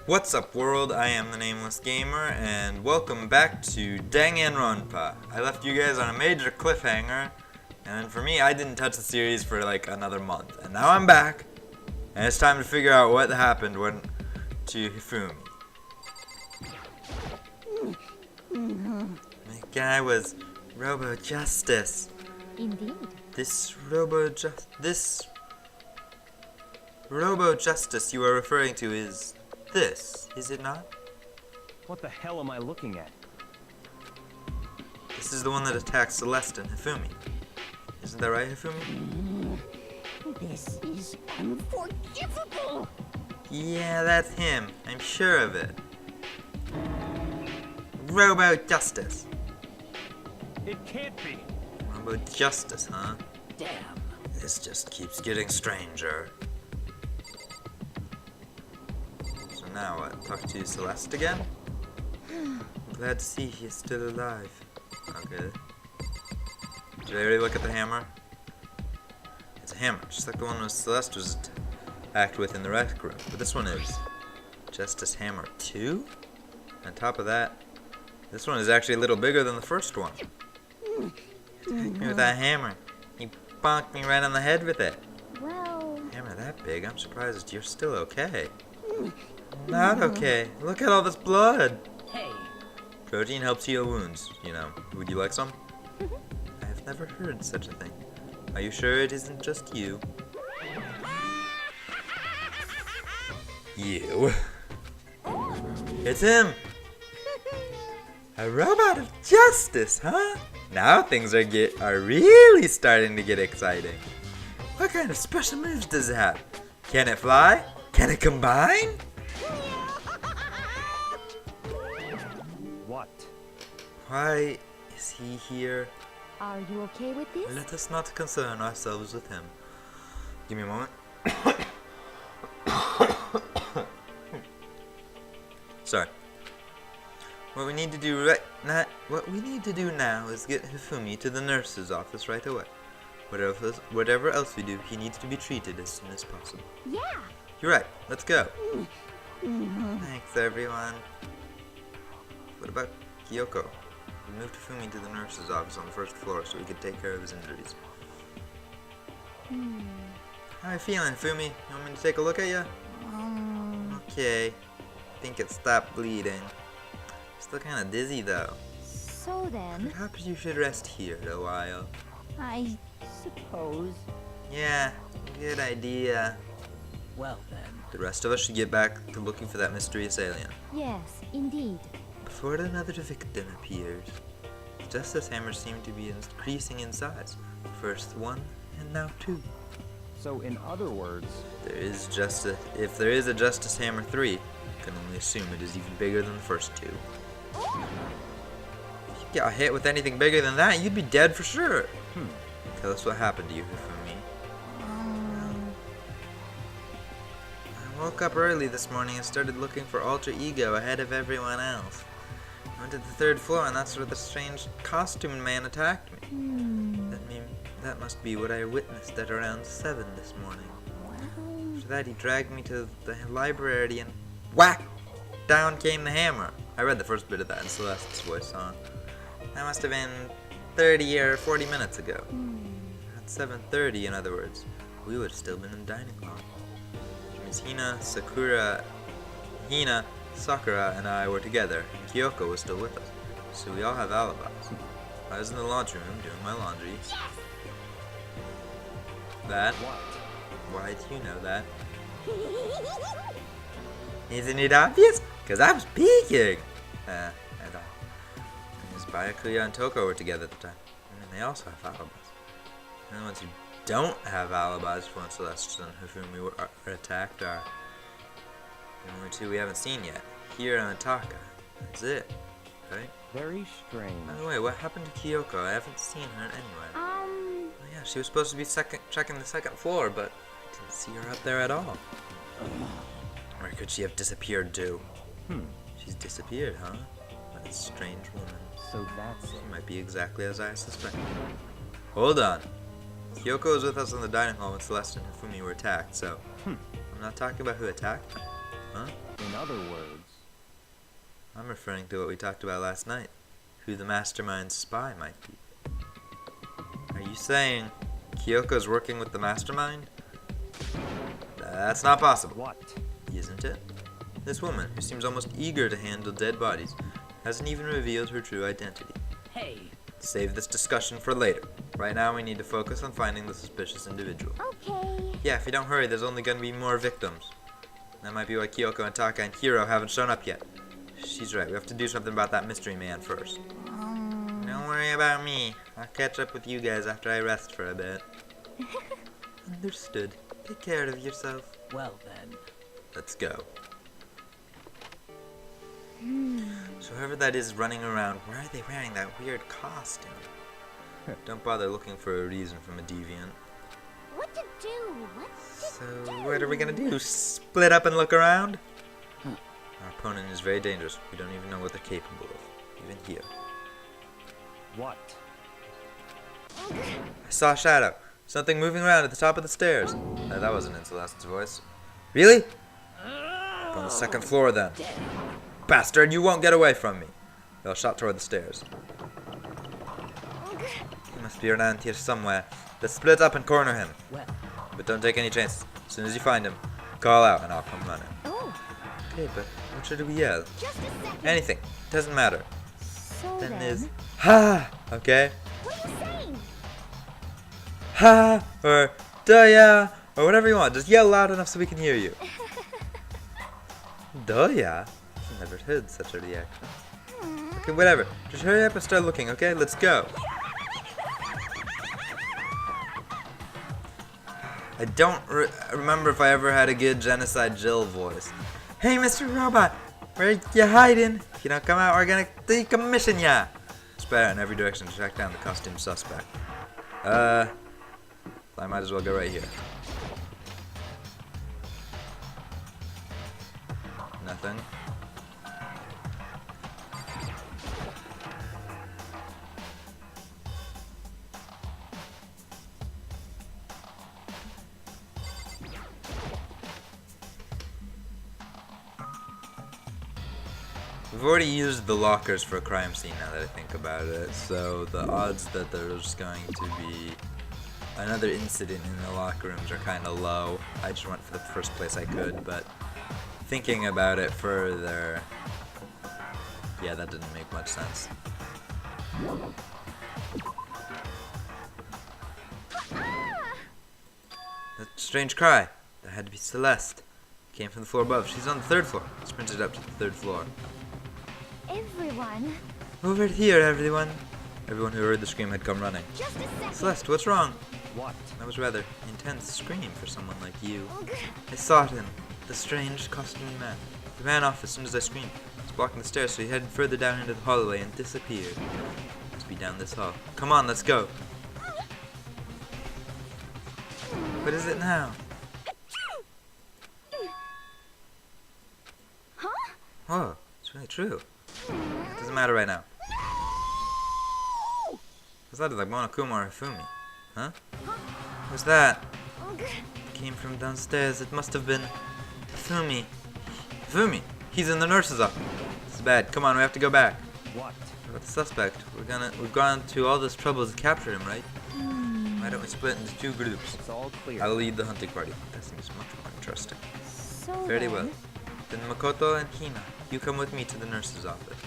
What's up world, I am the Nameless Gamer, and welcome back to Danganronpa. I left you guys on a major cliffhanger, and for me, I didn't touch the series for like another month. And now I'm back, and it's time to figure out what happened to Hifumi. The guy was Robo Justice. Indeed. This Robo Justice you are referring to is this, is it not? What the hell am I looking at? This is the one that attacked Celeste and Hifumi. Isn't that right, Hifumi? This is unforgivable. Yeah, that's him. I'm sure of it. Robo Justice. It can't be. Robo Justice, huh? Damn. This just keeps getting stranger. So now what? Talk to Celeste again? I'm glad to see he's still alive. Okay. Did I already look at the hammer? It's a hammer, just like the one Celeste was attacked with in the rec room. But this one is Justice Hammer 2? On top of that, this one is actually a little bigger than the first one. Attacked me with that hammer. He bonked me right on the head with it. Well, Hammer that big, I'm surprised you're still okay. Not okay. Look at all this blood. hey. Protein helps heal wounds, you know. Would you like some? I have never heard such a thing. Are you sure it isn't just you? You. It's him! A robot of justice, huh? Now things are really starting to get exciting. What kind of special moves does it have? Can it fly? Can it combine? What? Why is he here? Are you okay with this? Let us not concern ourselves with him. Give me a moment. Sorry. What we need to do now is get Hifumi to the nurse's office right away. Whatever else we do, he needs to be treated as soon as possible. Yeah. You're right. Let's go. Thanks, everyone. What about Kyoko? We moved Hifumi to the nurse's office on the first floor so we could take care of his injuries. How are you feeling, Hifumi? You want me to take a look at you? Okay. I think it stopped bleeding. Still kind of dizzy though. So then, Perhaps you should rest here a while. I suppose. Yeah, good idea. Well then. The rest of us should get back to looking for that mysterious alien. Yes, indeed. Before another victim appears, the Justice Hammers seem to be increasing in size. First one, and now two. So in other words, If there is a Justice Hammer 3, I can only assume it is even bigger than the first two. If you got hit with anything bigger than that, you'd be dead for sure. Tell us what happened to you, Hifumi. I woke up early this morning and started looking for Alter Ego ahead of everyone else. I went to the third floor and that's where the strange costume man attacked me. That must be what I witnessed at around 7 this morning. After that, he dragged me to the library and whack! Down came the hammer. I read the first bit of that in Celeste's voice, huh? That must have been 30 or 40 minutes ago. At 7:30, in other words, we would have still been in the dining hall. Which means Hina, Sakura, and I were together, and Kyoko was still with us. So we all have alibis. I was in the laundry room doing my laundry. That? what? Why do you know that? Isn't it obvious? Because I was peeking! I thought. Because Byakuya and Toko were together at the time. I mean, they also have alibis. And the ones who don't have alibis for when Celeste and Hifumi were attacked are the only two we haven't seen yet. Hira and Taka. That's it. Right? Very strange. By the way, what happened to Kyoko? I haven't seen her anywhere. Oh yeah, she was supposed to be checking the second floor, but I didn't see her up there at all. Or could she have disappeared too? She's disappeared, huh? What a strange woman. So that's She it. might be exactly as I suspected. Hold on. Kyoko was with us in the dining hall when Celeste and Hifumi were attacked, so I'm not talking about who attacked them. Huh? In other words, I'm referring to what we talked about last night. Who the mastermind's spy might be. Are you saying Kyoko's working with the mastermind? That's not possible. what? Isn't it? This woman, who seems almost eager to handle dead bodies, hasn't even revealed her true identity. Hey. Save this discussion for later. Right now we need to focus on finding the suspicious individual. Okay. Yeah, if you don't hurry, there's only gonna be more victims. That might be why Kyoko and Taka and Hiro haven't shown up yet. She's right, we have to do something about that mystery man first. Don't worry about me. I'll catch up with you guys after I rest for a bit. Understood. Take care of yourself. Well then. Let's go. So whoever that is running around, why are they wearing that weird costume? Don't bother looking for a reason from a deviant. What to do? What to So do? what are we gonna do? Split up and look around? Our opponent is very dangerous. We don't even know what they're capable of. Even here. What? I saw a shadow. Something moving around at the top of the stairs. That wasn't in Celeste's voice. Really? On the second floor then. Bastard, you won't get away from me. They'll shot toward the stairs. He must be around here somewhere. Let's split up and corner him. Well. But don't take any chances. As soon as you find him, call out and I'll come running. Oh, Okay, but what should we yell? just a second. Anything. Doesn't matter. So Then then. there's ha! Okay? What are you saying? Ha! Or Doya! Or whatever you want. Just yell loud enough so we can hear you. Doya? I've never heard such a reaction. Okay, whatever. Just hurry up and start looking, okay? Let's go. I don't remember if I ever had a good Genocide Jill voice. Hey, Mr. Robot! Where you hiding? If you don't come out, we're gonna decommission ya! Spread out in every direction to track down the costume suspect. I might as well go right here. Nothing. We've already used the lockers for a crime scene now that I think about it, so the odds that there's going to be another incident in the locker rooms are kind of low. I just went for the first place I could, but thinking about it further, yeah, that didn't make much sense. That strange cry. That had to be Celeste. Came from the floor above. She's on the third floor. Sprinted up to the third floor. Everyone. Over here, everyone. Everyone who heard the scream had come running. Just a second. Celeste, what's wrong? What? That was rather intense scream for someone like you. I saw him. The strange costumed man. He ran off as soon as I screamed. He was blocking the stairs, so he headed further down into the hallway and disappeared. Must be down this hall. Come on, let's go. What is it now? Huh? Oh, it's really true. It doesn't matter right now. Was that like Monokuma or Hifumi? Huh? Who's that? Came from downstairs. It must have been Hifumi. Hifumi! He's in the nurse's office. This is bad. Come on, we have to go back. What? What about the suspect? We've gone to all this trouble to capture him, right? Why don't we split into two groups? It's all clear. I'll lead the hunting party. That seems much more interesting. So Very then. well. Then Makoto and Hina, you come with me to the nurse's office.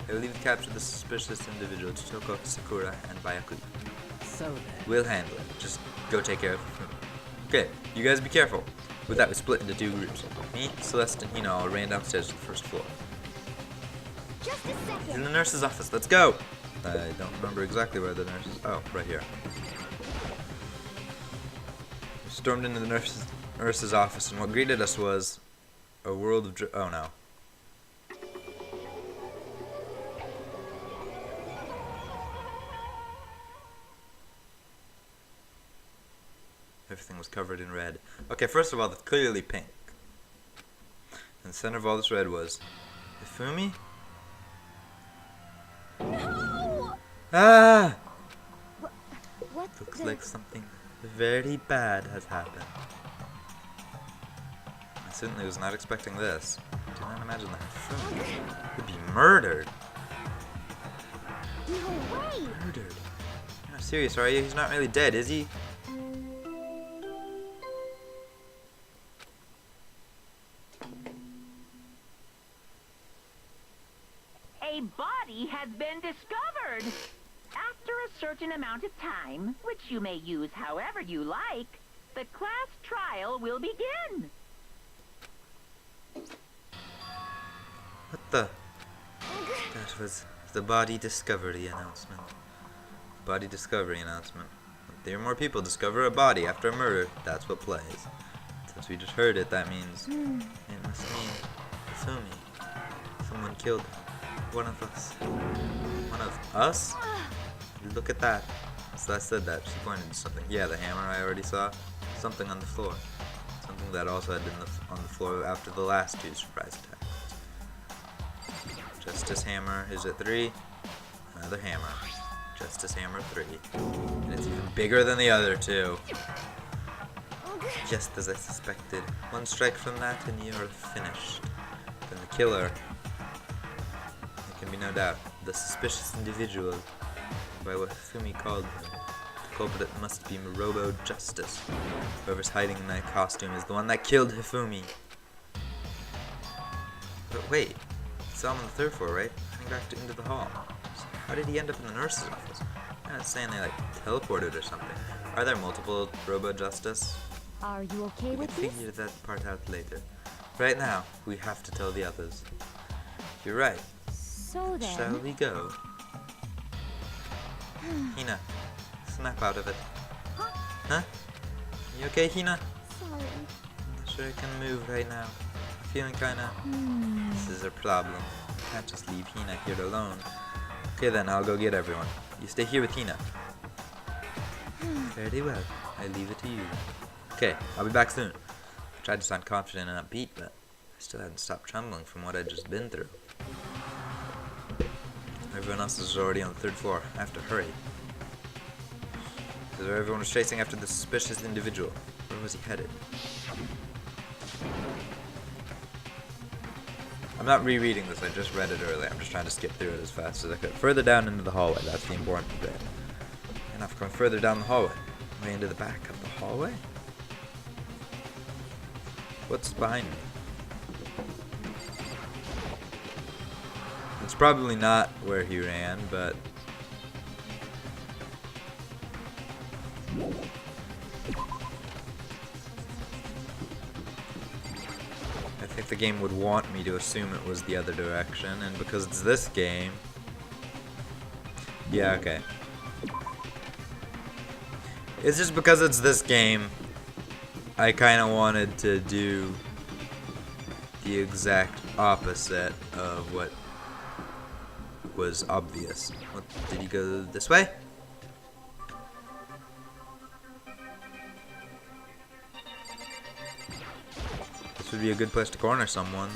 I will leave to capture the suspicious individual to Toko, Sakura, and Byakuya. So then. We'll handle it. Just go take care of him. Okay, you guys be careful. With that, we split into two groups. Me, Celeste, and Hina all ran downstairs to the first floor. Just a He's in second. the nurse's office. Let's go! I don't remember exactly where the nurse is. Oh, right here. We stormed into the nurse's office, and what greeted us was a world of oh no. Everything was covered in red. Okay, first of all, that's clearly pink. And the center of all this red was Hifumi? No! Ah! What Looks the... like something very bad has happened. I certainly was not expecting this. To cannot imagine that Hifumi would be murdered. No way! Murdered. You're not serious, are you? He's not really dead, is he? A body has been discovered. After a certain amount of time, which you may use however you like, the class trial will begin. What the? That was the body discovery announcement. Body discovery announcement. If there are more people discover a body after a murder, that's what plays. Since we just heard it, that means it must mean Hifumi. Someone killed him. One of us. One of us? Look at that. So I said that. She pointed to something. Yeah, the hammer I already saw. Something on the floor. Something that also had been on the floor after the last two surprise attacks. Justice Hammer is at 3. Another hammer. Justice Hammer 3. And it's even bigger than the other two. Just as I suspected. One strike from that and you're finished. Then the killer. There can be no doubt. The suspicious individual. By what Hifumi called him. The culprit must be Robo Justice. Whoever's hiding in that costume is the one that killed Hifumi. But wait. Saw him on the 3rd floor, right? Running back into the hall. So how did he end up in the nurse's office? I'm not saying they teleported or something. Are there multiple Robo Justice? Are you okay We with can this? figure that part out later. Right now, we have to tell the others. You're right. So then, Shall we go? Hina, snap out of it. Huh? You okay, Hina? sorry. I'm not sure I can move right now. Feeling kinda... This is a problem. I can't just leave Hina here alone. Okay then, I'll go get everyone. You stay here with Hina. Very well. I leave it to you. Okay, I'll be back soon. I tried to sound confident and upbeat, but I still hadn't stopped trembling from what I'd just been through. Everyone else is already on the 3rd floor. I have to hurry. Because everyone was chasing after the suspicious individual. Where was he headed? I'm not rereading this, I just read it earlier. I'm just trying to skip through it as fast as I could. Further down into the hallway, that's the important bit. And I've come further down the hallway. Way into the back of the hallway? What's behind me? It's probably not where he ran, but... I think the game would want me to assume it was the other direction, and because it's this game... Yeah, okay. It's just because it's this game, I kind of wanted to do the exact opposite of what was obvious. What, did he go this way? This would be a good place to corner someone.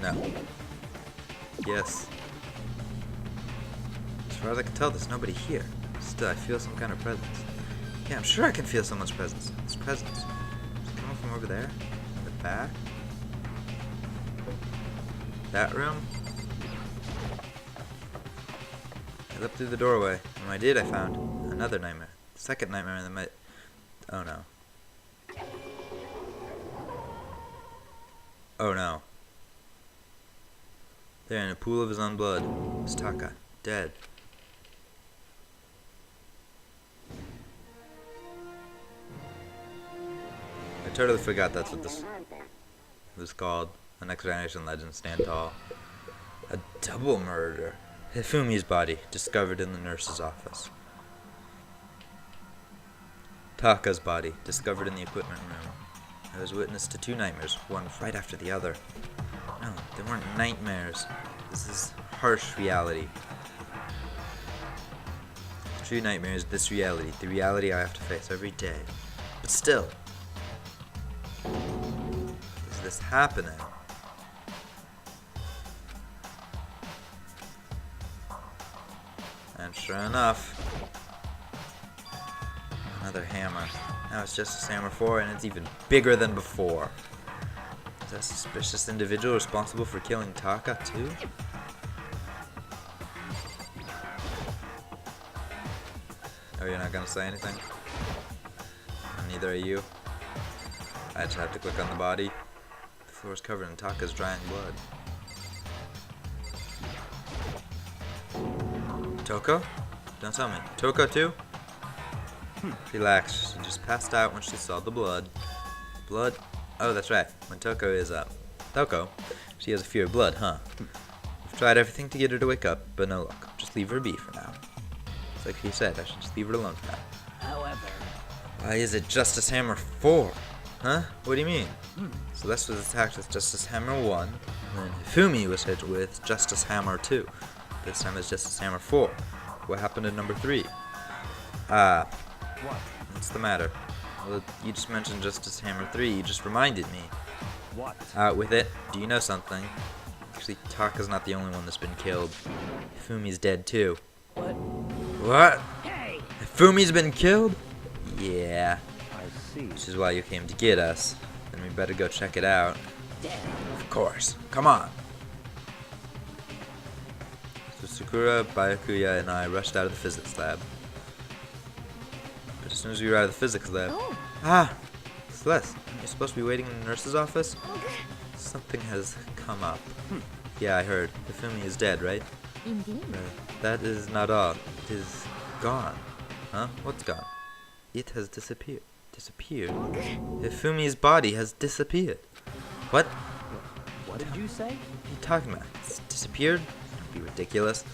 No. Yes. As far as I can tell, there's nobody here. Still, I feel some kind of presence. Yeah, I'm sure I can feel someone's presence. It's presence. Is it coming from over there? In the back? That room? I looked through the doorway. And when I did, I found another nightmare. The second nightmare that might... Oh no. Oh no. There in a pool of his own blood was Taka, dead. I totally forgot that's what this was called. The Next Generation Legends Stand Tall. A double murder. Hifumi's body discovered in the nurse's office. Taka's body discovered in the equipment room. I was witness to 2 nightmares, one right after the other. No, they weren't nightmares. This is harsh reality. The true nightmare is this reality, the reality I have to face every day. But still, is this happening? And sure enough, Another hammer. Now it's Justice Hammer 4, and it's even bigger than before. Is that suspicious individual responsible for killing Taka, too? Oh, you're not gonna say anything? Neither are you. I just have to click on the body. The floor is covered in Taka's drying blood. Toko? Don't tell me. Toko too? Relax. She just passed out when she saw the blood. Blood? Oh, that's right. When Toko is Toko, she has a fear of blood, huh? We've tried everything to get her to wake up, but no luck. Just leave her be for now. It's like he said, I should just leave her alone for now. However, why is it Justice Hammer 4? Huh? What do you mean? Celeste was attacked with Justice Hammer 1, and then Hifumi was hit with Justice Hammer 2. This time it's Justice Hammer 4. What happened in number 3? What? What's the matter? Well, you just mentioned Justice Hammer 3, you just reminded me. What? Out with it. Do you know something? Actually, Taka's not the only one that's been killed. Hifumi's dead too. what? What? Hey! Hifumi's been killed? Yeah. I see. Which is why you came to get us. Then we better go check it out. Damn. Of course. Come on. So Sakura, Byakuya, and I rushed out of the physics lab. But as soon as we were out of the physics lab... Oh. Ah! Celeste, you're supposed to be waiting in the nurse's office? Something has come up. Yeah, I heard. Hifumi is dead, right? Indeed. That is not all. It is gone. Huh? What's gone? It has disappeared. Disappeared? Hifumi's body has disappeared. What? What did you say? What are you talking about? It's disappeared? Don't be ridiculous.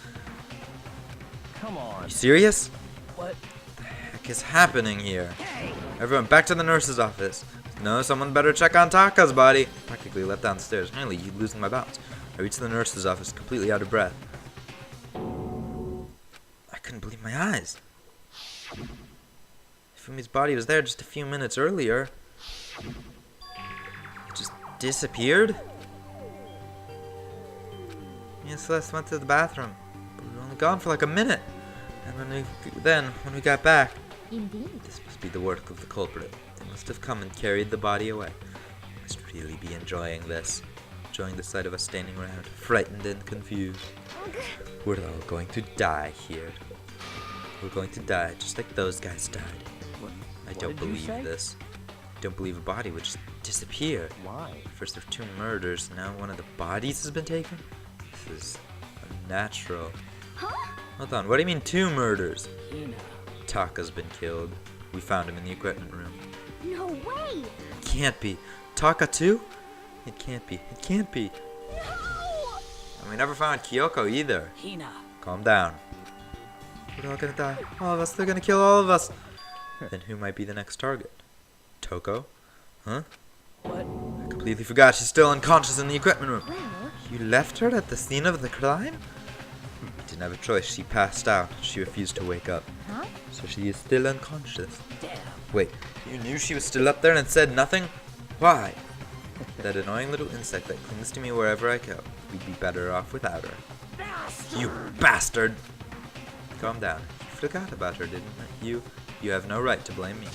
Come on. You serious? What? What the heck is happening here? Hey! Everyone, back to the nurse's office. No, someone better check on Taka's body. Practically let downstairs. Nearly losing my balance. I reached the nurse's office completely out of breath. I couldn't believe my eyes. Fumi's body was there just a few minutes earlier. It just disappeared? Me and Celeste went to the bathroom, but we were only gone for like a minute. And when we got back, Indeed. this must be the work of the culprit. They must have come and carried the body away. I must really be enjoying this. Enjoying the sight of us standing around, frightened and confused. We're all going to die here. We're going to die just like those guys died. I don't did you believe say? this. I don't believe a body would just disappear. Why? First there were 2 murders, now one of the bodies has been taken? This is unnatural. Huh? Hold on, what do you mean 2 murders? Hina. Taka's been killed. We found him in the equipment room. No way. It can't be. Taka too? It can't be. It can't be. No. And we never found Kyoko either. Hina. Calm down. We're all gonna die. All of us. They're gonna kill all of us. Then who might be the next target? Toko? Huh? What? I completely forgot. She's still unconscious in the equipment room. Well, You left her at the scene of the crime? We didn't have a choice. She passed out. She refused to wake up. huh? So she is still unconscious. Damn. Wait, you knew she was still up there and said nothing? Why? That annoying little insect that clings to me wherever I go. We'd be better off without her. You bastard! Calm down. You forgot about her, didn't you? You have no right to blame me.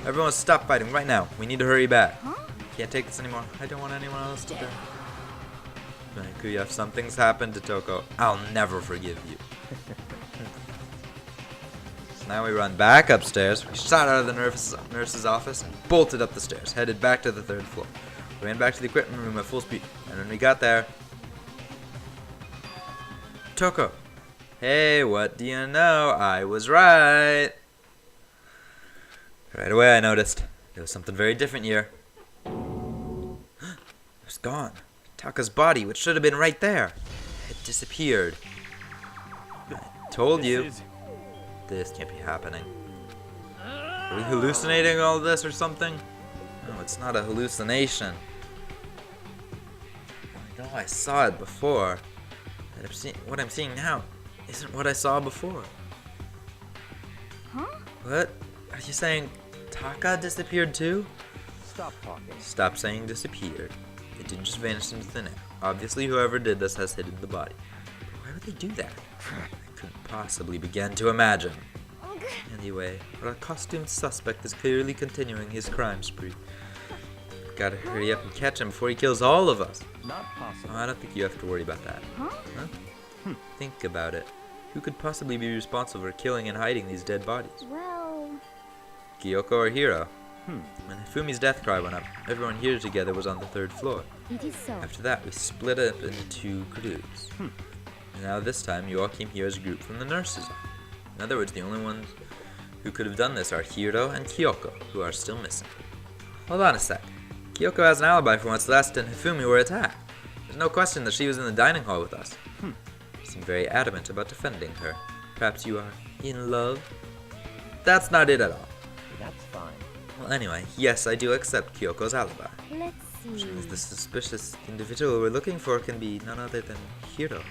Everyone stop fighting right now. We need to hurry back. Huh? Can't take this anymore. I don't want anyone else to die. Kuya, if something's happened to Toko, I'll never forgive you. So now we run back upstairs. We shot out of the nurse's office and bolted up the stairs, headed back to the 3rd floor. We ran back to the equipment room at full speed, and when we got there... Toko! Hey, what do you know? I was right! Right away I noticed there was something very different here. It was gone. Taka's body, which should have been right there, had disappeared. I told you. This can't be happening. Are we hallucinating all this or something? No, it's not a hallucination. I know I saw it before. But what I'm seeing now isn't what I saw before. Huh? What? Are you saying Taka disappeared too? Stop talking. Stop saying disappeared. It didn't just vanish into thin air. Obviously, whoever did this has hidden the body. But why would they do that? I couldn't possibly begin to imagine. Anyway, our costumed suspect is clearly continuing his crime spree. Gotta hurry up and catch him before he kills all of us. Not possible. Oh, I don't think you have to worry about that. Huh? Huh? Think about it. Who could possibly be responsible for killing and hiding these dead bodies? Well, Kyoko or Hiro? Hmm. When Hifumi's death cry went up, everyone here together was on the 3rd floor. it is so. After that, we split up into 2 groups. And now this time, you all came here as a group from the nurses. In other words, the only ones who could have done this are Hiro and Kyoko, who are still missing. Hold on a sec. Kyoko has an alibi for when Celeste and Hifumi were attacked. There's no question that she was in the dining hall with us. You seem very adamant about defending her. Perhaps you are in love? That's not it at all. That's fine. Well, anyway, yes, I do accept Kyoko's alibi. Let's see. Which means the suspicious individual we're looking for can be none other than Hiro.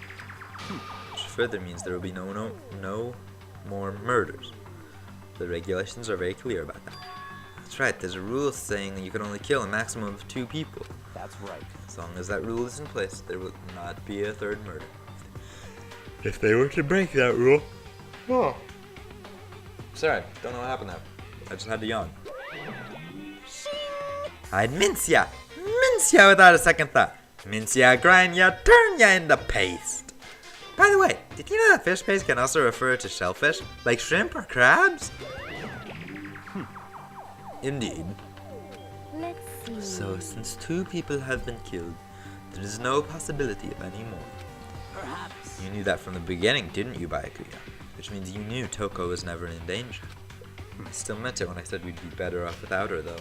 Which further means there will be no more murders. The regulations are very clear about that. That's right, there's a rule saying that you can only kill a maximum of 2 people. That's right. As long as that rule is in place, there will not be a 3rd murder. If they were to break that rule... Oh. Sorry, don't know what happened there. I just had to yawn. I'd mince ya! Mince ya without a second thought. Mince ya, grind ya, turn ya into paste. By the way, did you know that fish paste can also refer to shellfish? Like shrimp or crabs? Indeed. Let's see. So, since 2 people have been killed, there is no possibility of any more. Perhaps. You knew that from the beginning, didn't you, Byakuya? Which means you knew Toko was never in danger. I still meant it when I said we'd be better off without her, though.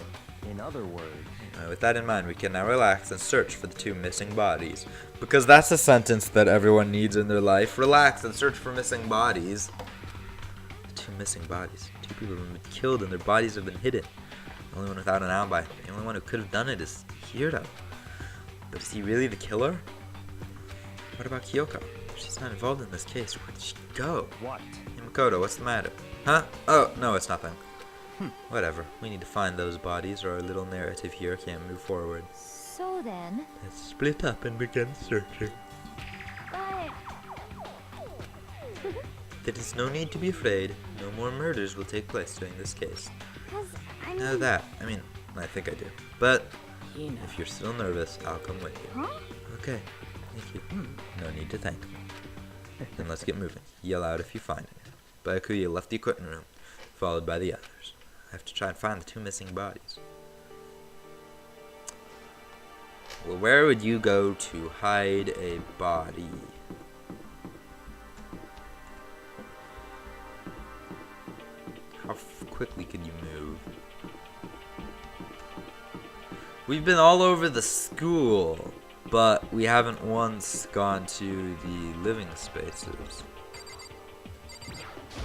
In other words, With that in mind, we can now relax and search for the 2 missing bodies. Because that's a sentence that everyone needs in their life. Relax and search for missing bodies. The 2 missing bodies. 2 people have been killed and their bodies have been hidden. The only one without an alibi. The only one who could have done it is Hiro. But is he really the killer? What about Kyoko? She's not involved in this case. Where did she go? what? Hey, Makoto, what's the matter? Huh? Oh, no, it's nothing. Whatever. We need to find those bodies or our little narrative here can't move forward. So then, Let's split up and begin searching. but There is no need to be afraid. No more murders will take place during this case. because I Know mean, that. I think I do. But if you're still nervous, I'll come with you. huh? Okay. Thank you. No need to thank me. Then let's get moving. Yell out if you find it. Byakuya left the equipment room, followed by the others. I have to try and find the 2 missing bodies. Well, where would you go to hide a body? How quickly could you move? We've been all over the school, but we haven't once gone to the living spaces.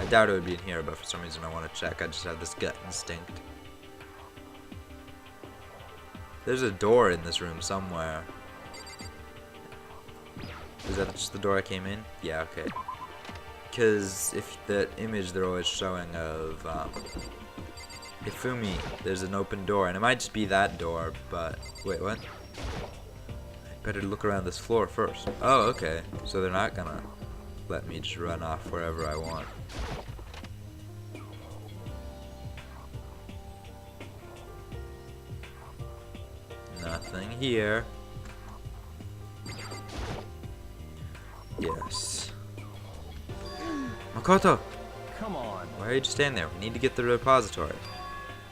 I doubt it would be in here, but for some reason I want to check. I just have this gut instinct. There's a door in this room somewhere. Is that just the door I came in? Yeah, okay. Because if that image they're always showing of Hifumi, there's an open door, and it might just be that door, but... Wait, what? I'd better look around this floor first. Oh, okay. So they're not gonna let me just run off wherever I want. Nothing here. Yes. Makoto! Come on. Why are you just standing there? We need to get the repository.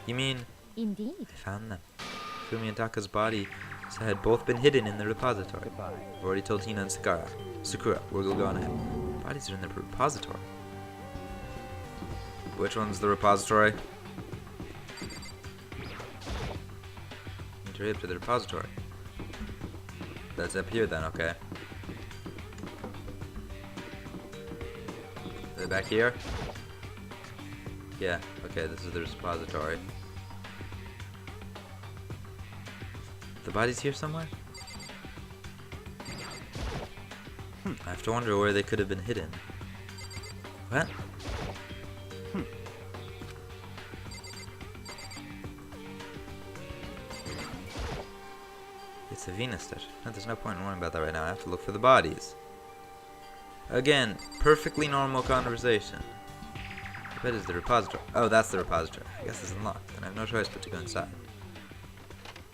You mean... Indeed. I found them. Fumi and Taka's bodies had both been hidden in the repository. Goodbye. I've already told Hina and Sakura, we'll go on ahead. Bodies are in the repository. Which one's the repository? Enter to the repository. That's up here then, okay. Is it back here? Yeah, okay, this is the repository. The body's here somewhere? I have to wonder where they could have been hidden. What? It's a Venus dish. No, there's no point in worrying about that right now. I have to look for the bodies. Again, perfectly normal conversation. What is the repository? Oh, that's the repository. I guess it's unlocked, and I have no choice but to go inside.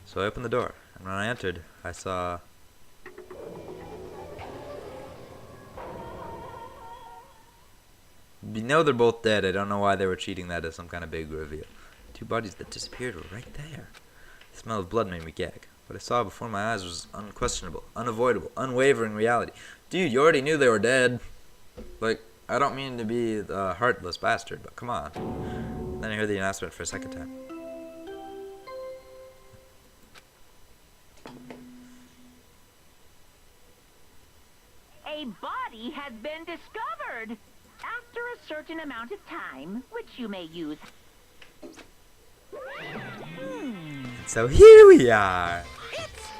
So I opened the door, and when I entered, I saw... You know they're both dead. I don't know why they were treating that as some kind of big reveal. Two bodies that disappeared were right there. The smell of blood made me gag. What I saw before my eyes was unquestionable, unavoidable, unwavering reality. Dude, you already knew they were dead. Like, I don't mean to be the heartless bastard, but come on. Then I heard the announcement for a second time. A body has been discovered after a certain amount of time, which you may use. So here we are.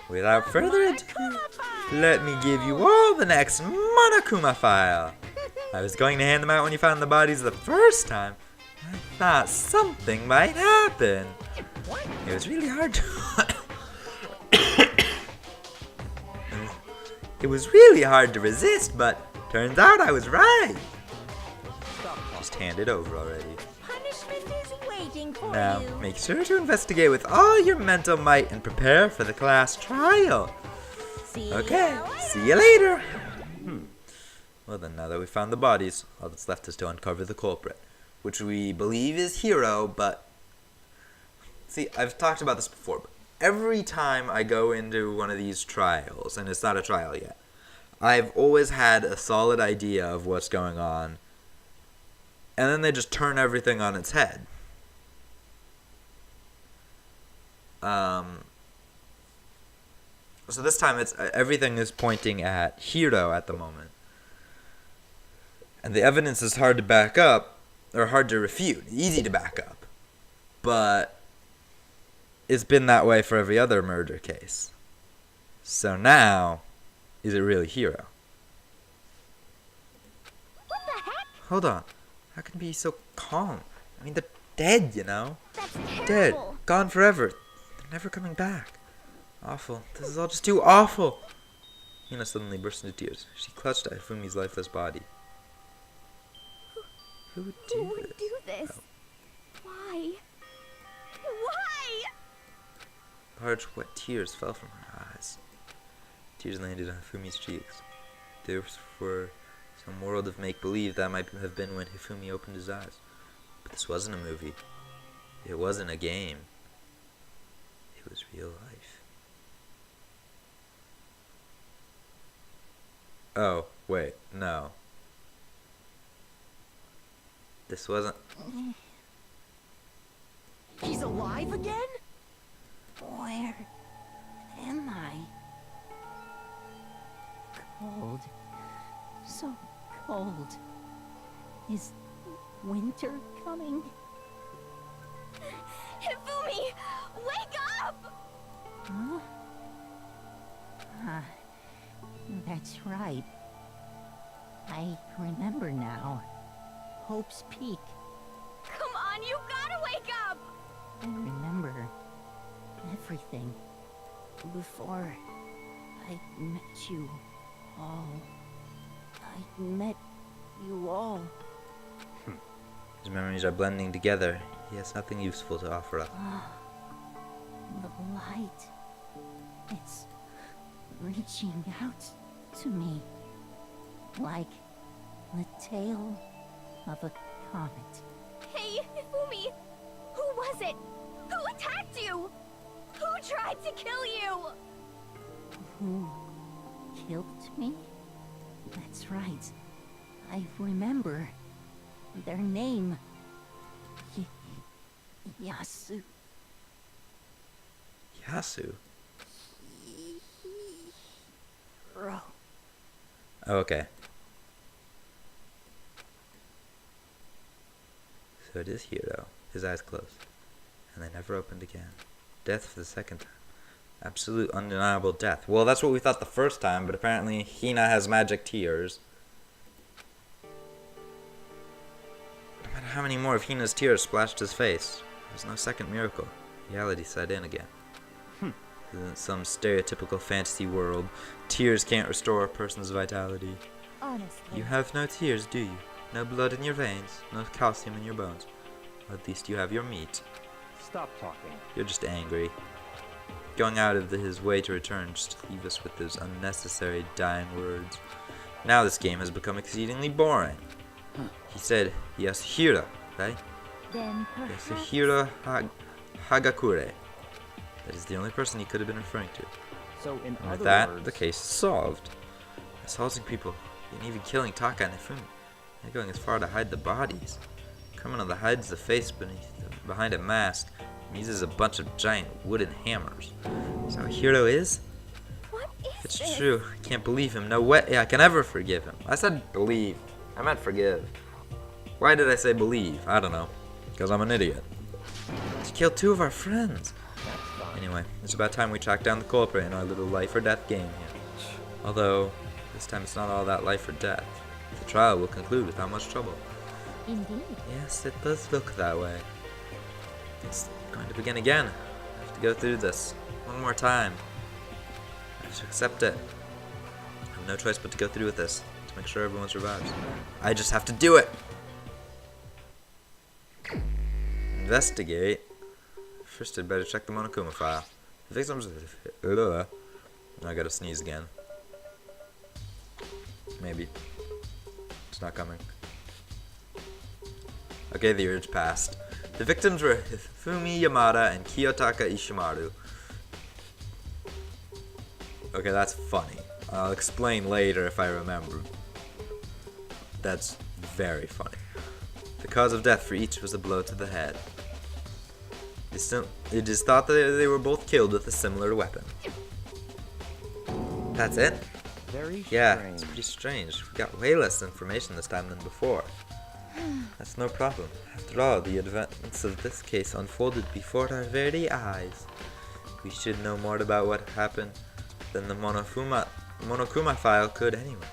Without further ado, let me give you all the next Monokuma file. I was going to hand them out when you found the bodies the first time. I thought something might happen. It was really hard to... It was really hard to resist, but turns out I was right. Just hand it over already. Punishment is waiting for Now, you. make sure to investigate with all your mental might and prepare for the class trial. See Okay, ya see you later. Well then, now that we found the bodies, all that's left is to uncover the culprit, which we believe is Hiro, but... See, I've talked about this before, but every time I go into one of these trials, and it's not a trial yet, I've always had a solid idea of what's going on, and then they just turn everything on its head. So this time everything is pointing at Hiro at the moment. And the evidence is hard to back up, or hard to refute. Easy to back up. But it's been that way for every other murder case. So now, is it really Hiro? What the heck? Hold on. How can he be so calm? I mean, they're dead, you know? That's Dead. terrible. Gone forever. They're never coming back. Awful. This is all just too awful. Hina suddenly burst into tears. She clutched at Hifumi's lifeless body. Who would do Who would this? do this? Oh. Why? Why? Large wet tears fell from her eyes. Tears landed on Hifumi's cheeks. They were some world of make-believe that might have been when Hifumi opened his eyes. But this wasn't a movie. It wasn't a game. It was real life. Oh, wait, no. This wasn't... He's alive again? Where am I? Cold. So cold. Is winter coming? Hifumi! Wake up! Huh? That's right. I remember now. Hope's Peak. Come on, you gotta wake up! I remember everything before I met you all. I met you all. His memories are blending together. He has nothing useful to offer up. The light. It's reaching out to me. Like the tail of a comet. Hey, Hifumi! Who was it? Who attacked you? Who tried to kill you? Who killed me? That's right. I remember their name. Yasu. Yasu? Hiro. Oh, okay. So it is Hiro. His eyes closed. And they never opened again. Death for the second time. Absolute undeniable death. Well, that's what we thought the first time, but apparently Hina has magic tears. No matter how many more of Hina's tears splashed his face, there's no second miracle. Reality set in again. In some stereotypical fantasy world, tears can't restore a person's vitality. Honestly. You have no tears, do you? No blood in your veins, no calcium in your bones. At least you have your meat. Stop talking. You're just angry. Going out of his way to return just to leave us with those unnecessary dying words. Now this game has become exceedingly boring. He said Yasuhiro, right? Then perhaps... Yasuhiro Hagakure. That is the only person he could have been referring to. So in And with other that, words, the case is solved. Assaulting people, and even killing Taka and Ifumi. They're going as far to hide the bodies. A criminal that hides the face behind a mask and uses a bunch of giant wooden hammers. Is that what Hiro is? What is If it's this? true, I can't believe him. No way I can ever forgive him. I said believe. I meant forgive. Why did I say believe? I don't know. Because I'm an idiot. He killed 2 of our friends. Anyway, it's about time we track down the culprit in our little life or death game here. Although, this time it's not all that life or death. The trial will conclude without much trouble. Indeed. Yes, it does look that way. It's going to begin again. I have to go through this one more time. I have to accept it. I have no choice but to go through with this to make sure everyone survives. I just have to do it. Investigate. First, I'd better check the Monokuma file. The victims. I gotta sneeze again. Maybe. It's not coming. Okay, the urge passed. The victims were Hifumi Yamada and Kiyotaka Ishimaru. Okay, that's funny. I'll explain later if I remember. That's very funny. The cause of death for each was a blow to the head. It is thought that they were both killed with a similar weapon. That's it? very Yeah, strange. it's pretty strange. We got way less information this time than before. That's no problem. After all, the events of this case unfolded before our very eyes. We should know more about what happened than the Monokuma file could anyway.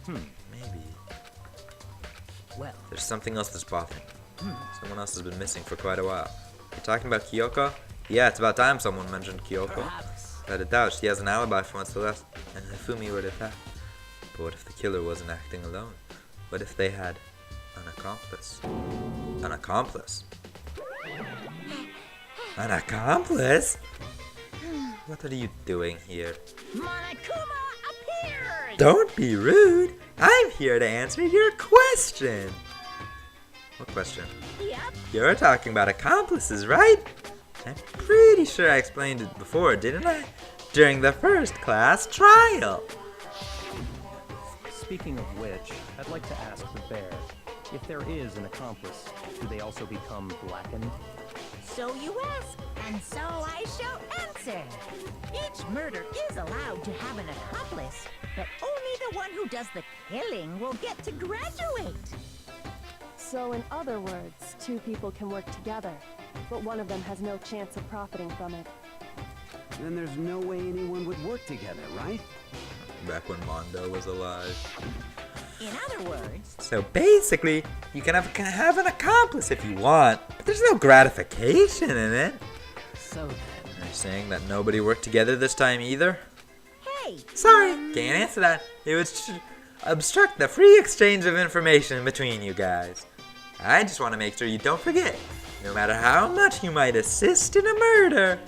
Maybe. Well, There's something else that's bothering me. Someone else has been missing for quite a while. You're talking about Kyoko? Yeah, it's about time someone mentioned Kyoko. perhaps. Without a doubt, she has an alibi for once less, and Hifumi would attack. But what if the killer wasn't acting alone? What if they had an accomplice? An accomplice? An accomplice? What are you doing here? Monokuma appeared! Don't be rude! I'm here to answer your question! What question? Yep. You're talking about accomplices, right? I'm pretty sure I explained it before, didn't I? During the first class trial! Speaking of which, I'd like to ask the bear, if there is an accomplice, do they also become blackened? So you ask, and so I shall answer. Each murder is allowed to have an accomplice, but only the one who does the killing will get to graduate. So in other words, 2 people can work together, but one of them has no chance of profiting from it. Then there's no way anyone would work together, right? Back when Mondo was alive. In other words, So basically, you can have an accomplice if you want, but there's no gratification in it. so then. Are you saying that nobody worked together this time either? Hey! Sorry, can't answer that. It would obstruct the free exchange of information between you guys. I just want to make sure you don't forget, no matter how much you might assist in a murder,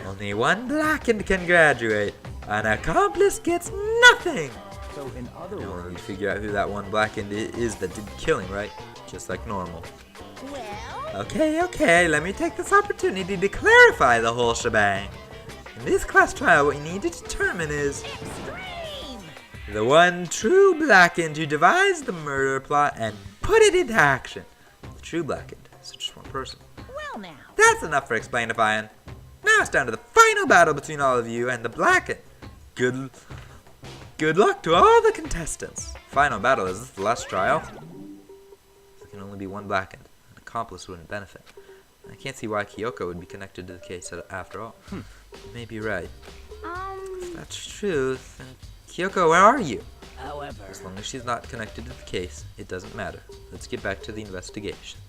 only one blackened can graduate. An accomplice gets nothing. So in other Now we words, need to figure out who that one blackened is that did the killing, right? Just like normal. Well, Okay, let me take this opportunity to clarify the whole shebang. In this class trial, what you need to determine is extreme! the one true blackened who devised the murder plot and put it into action. The true blackened is just one person. Well now, That's enough for explainifying. Now it's down to the final battle between all of you and the blackened. Good luck to all the contestants. Final battle, is this the last trial? There can only be one blackened. An accomplice wouldn't benefit. I can't see why Kyoko would be connected to the case after all. You may be right. If that's true, then Kyoko, where are you? however, As long as she's not connected to the case, it doesn't matter. Let's get back to the investigation.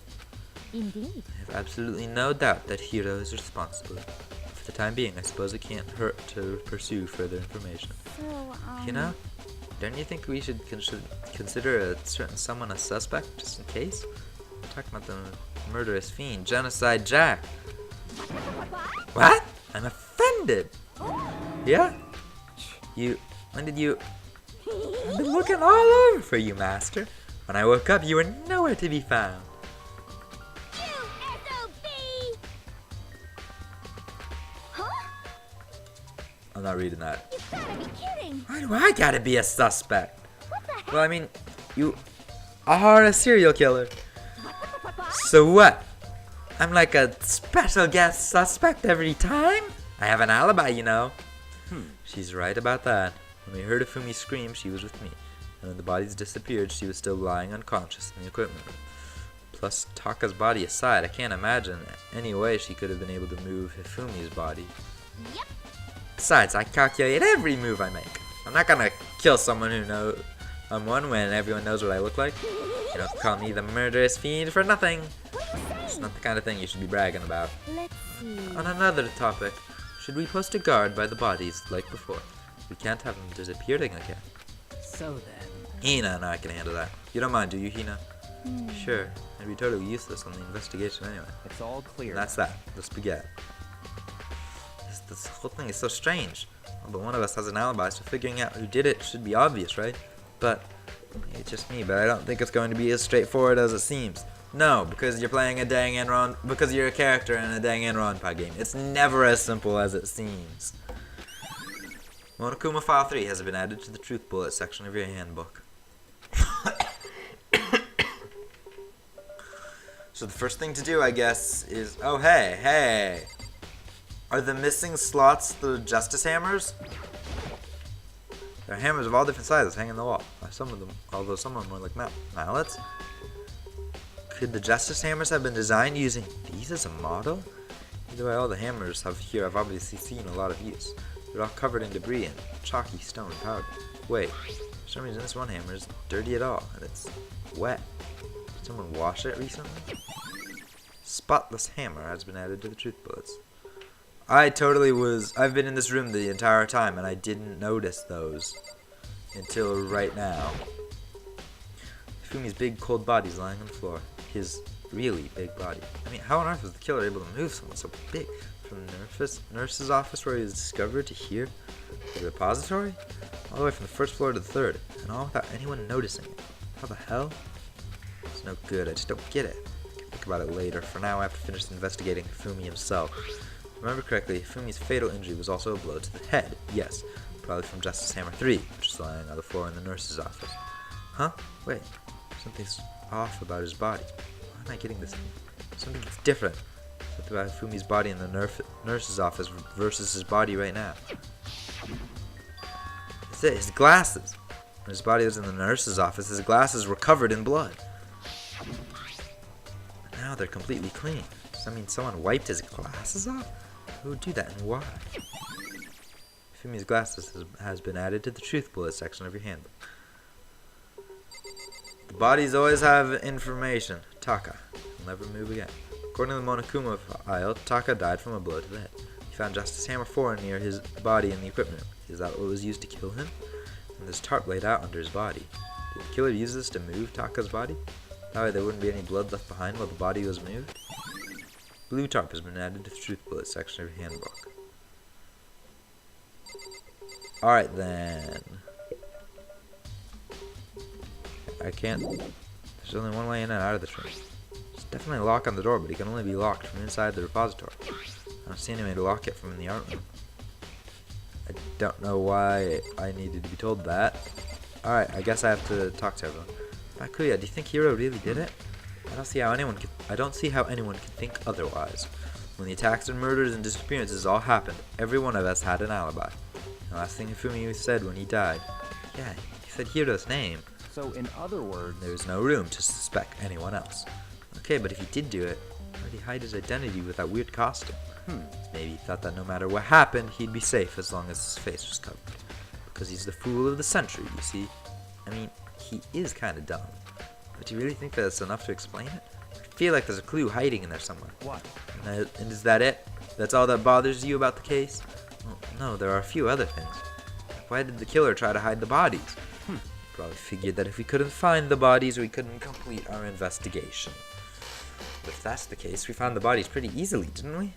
indeed. I have absolutely no doubt that Hiro is responsible. For the time being, I suppose it can't hurt to pursue further information. So, You know, don't you think we should consider a certain someone a suspect, just in case? I'm talking about the murderous fiend, Genocide Jack. What? I'm offended. Yeah? When did you... I've been looking all over for you, Master. When I woke up, you were nowhere to be found. I'm not reading that. You gotta be kidding. Why do I gotta be a suspect? What the heck? Well, I mean, you are a serial killer. So what? I'm like a special guest suspect every time? I have an alibi, you know. She's right about that. When we heard Ifumi scream, she was with me. And when the bodies disappeared, she was still lying unconscious in the equipment room. Plus, Taka's body aside, I can't imagine any way she could have been able to move Hifumi's body. Yep. Besides, I calculate every move I make. I'm not gonna kill someone who knows I'm one when everyone knows what I look like. You don't call me the murderous fiend for nothing. It's not the kind of thing you should be bragging about. Let's see. On another topic, should we post a guard by the bodies like before? We can't have them disappearing again. So then... Hina and I can handle that. You don't mind, do you, Hina? Sure. It'd be totally useless on the investigation anyway. It's all clear. And that's that. Let's begin. This whole thing is so strange. But one of us has an alibi, so figuring out who did it should be obvious, right? But it's just me. But I don't think it's going to be as straightforward as it seems. No, because you're playing a Danganronpa. Because you're a character in a Danganronpa game. It's never as simple as it seems. Monokuma File 3 has been added to the Truth Bullet section of your handbook. So the first thing to do, I guess, is... Oh, hey! Are the missing slots the justice hammers? There are hammers of all different sizes hanging on the wall. Some of them, although some are more like mallets. Could the justice hammers have been designed using these as a model? Either way, all the hammers here have obviously seen a lot of use. They're all covered in debris and chalky stone powder. Wait, for some reason this one hammer isn't dirty at all, and it's wet. Did someone wash it recently? Spotless hammer has been added to the truth bullets. I've been in this room the entire time and I didn't notice those until right now. Fumi's big cold body's lying on the floor. His really big body. I mean, how on earth was the killer able to move someone so big? From the nurse's office where he was discovered to here? The repository? All the way from the first floor to the third. And all without anyone noticing it. How the hell? It's no good, I just don't get it. I can think about it later. For now I have to finish investigating Fumi himself. If I remember correctly, Fumi's fatal injury was also a blow to the head. Yes, probably from Justice Hammer 3, which is lying on the floor in the nurse's office. Huh? Wait, something's off about his body. Why am I getting this? Something that's different. Something about Fumi's body in the nurse's office versus his body right now. It's it, his glasses. When his body was in the nurse's office, his glasses were covered in blood. But now they're completely clean. Does that mean someone wiped his glasses off? Who would do that and why? Fumi's glasses has been added to the truth bullet section of your handbook. The bodies always have information. Taka will never move again. According to the Monokuma file, Taka died from a blow to the head. He found Justice Hammer 4 near his body in the equipment room. Is that what was used to kill him? And there's tarp laid out under his body. Did the killer use this to move Taka's body? That way there wouldn't be any blood left behind while the body was moved? Blue tarp has been added to the truth bullet section of your handbook. Alright then. I can't... There's only one way in and out of this room. There's definitely a lock on the door, but it can only be locked from inside the repository. I don't see any way to lock it from in the art room. I don't know why I needed to be told that. Alright, I guess I have to talk to everyone. Bakuya, do you think Hiro really did it? I don't see how anyone could think otherwise. When the attacks and murders and disappearances all happened, every one of us had an alibi. The last thing Hifumi said when he died, yeah, he said Hiro's name. So, in other words... There was no room to suspect anyone else. Okay, but if he did do it, why did he hide his identity with that weird costume? Maybe he thought that no matter what happened, he'd be safe as long as his face was covered. Because he's the fool of the century, you see. I mean, he is kind of dumb. But do you really think that's enough to explain it? I feel like there's a clue hiding in there somewhere. What? And is that it? That's all that bothers you about the case? Well, no, there are a few other things. Why did the killer try to hide the bodies? Probably figured that if we couldn't find the bodies, we couldn't complete our investigation. But if that's the case, we found the bodies pretty easily, didn't we?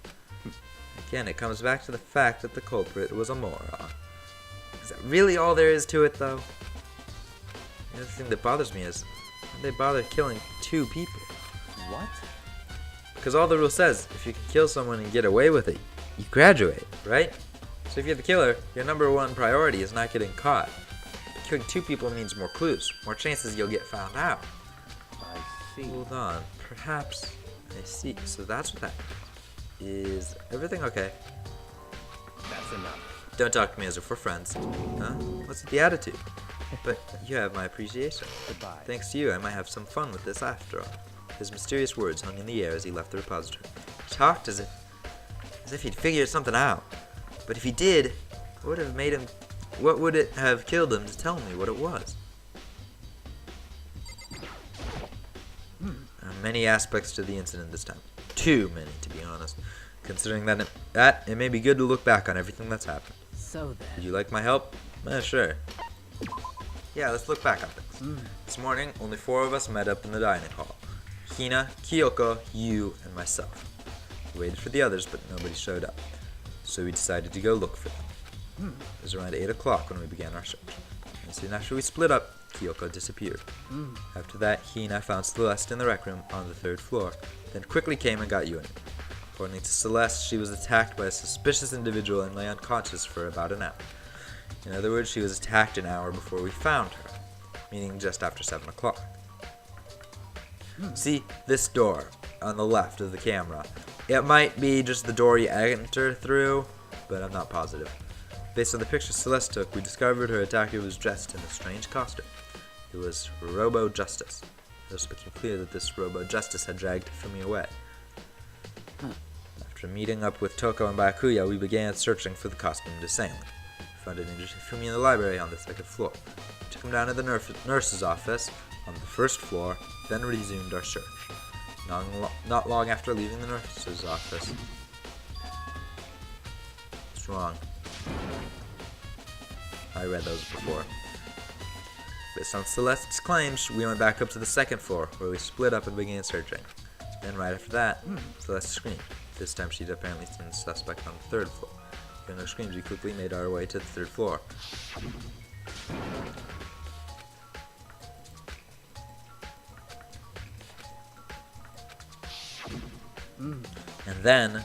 Again, it comes back to the fact that the culprit was a moron. Is that really all there is to it, though? The other thing that bothers me is, why they bother killing 2 people? What? Because all the rule says, if you can kill someone and get away with it, you graduate, right? So if you're the killer, your number 1 priority is not getting caught. But killing 2 people means more clues, more chances you'll get found out. I see. Hold on, perhaps I see. So that's what that means. Is everything okay? That's enough. Don't talk to me as if we're friends. Huh? What's the attitude? But you have my appreciation. Goodbye. Thanks to you, I might have some fun with this after all. His mysterious words hung in the air as he left the repository. He talked as if he'd figured something out. But if he did, what would it have killed him to tell me what it was? There are many aspects to the incident this time. Too many, to be honest. Considering that it may be good to look back on everything that's happened. So then. Would you like my help? Sure. Yeah, let's look back on things. This morning, only 4 of us met up in the dining hall. Hina, Kyoko, you, and myself. We waited for the others, but nobody showed up. So we decided to go look for them. It was around 8 o'clock when we began our search. And soon after we split up, Kyoko disappeared. After that, Hina found Celeste in the rec room on the 3rd floor, then quickly came and got you in. According to Celeste, she was attacked by a suspicious individual and lay unconscious for about an hour. In other words, she was attacked an hour before we found her, meaning just after 7 o'clock. See, this door on the left of the camera. It might be just the door you enter through, but I'm not positive. Based on the picture Celeste took, we discovered her attacker was dressed in a strange costume. It was Robo Justice. It was became clear that this Robo Justice had dragged Fumi away. After meeting up with Toko and Byakuya, we began searching for the costumed assailant. We found an injured Fumi in the library on the 2nd floor. We took him down to the nurse's office on the 1st floor, then resumed our search. Not long after leaving the nurse's office. What's wrong? I read those before. Based on Celeste's claims, we went back up to the 2nd floor, where we split up and began searching. Then right after that, Celeste screamed. This time she'd apparently seen the suspect on the 3rd floor. Hearing her screams, we quickly made our way to the 3rd floor. And then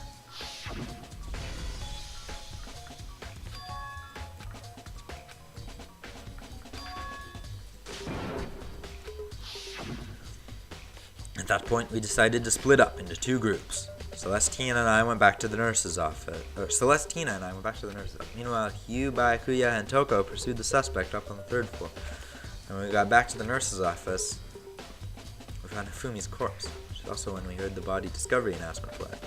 at that point we decided to split up into 2 groups. Celestina and I went back to the nurse's office. Meanwhile, Hugh, Byakuya, and Toko pursued the suspect up on the 3rd floor. And when we got back to the nurse's office, we found Fumi's corpse. Also when we heard the body discovery announcement play.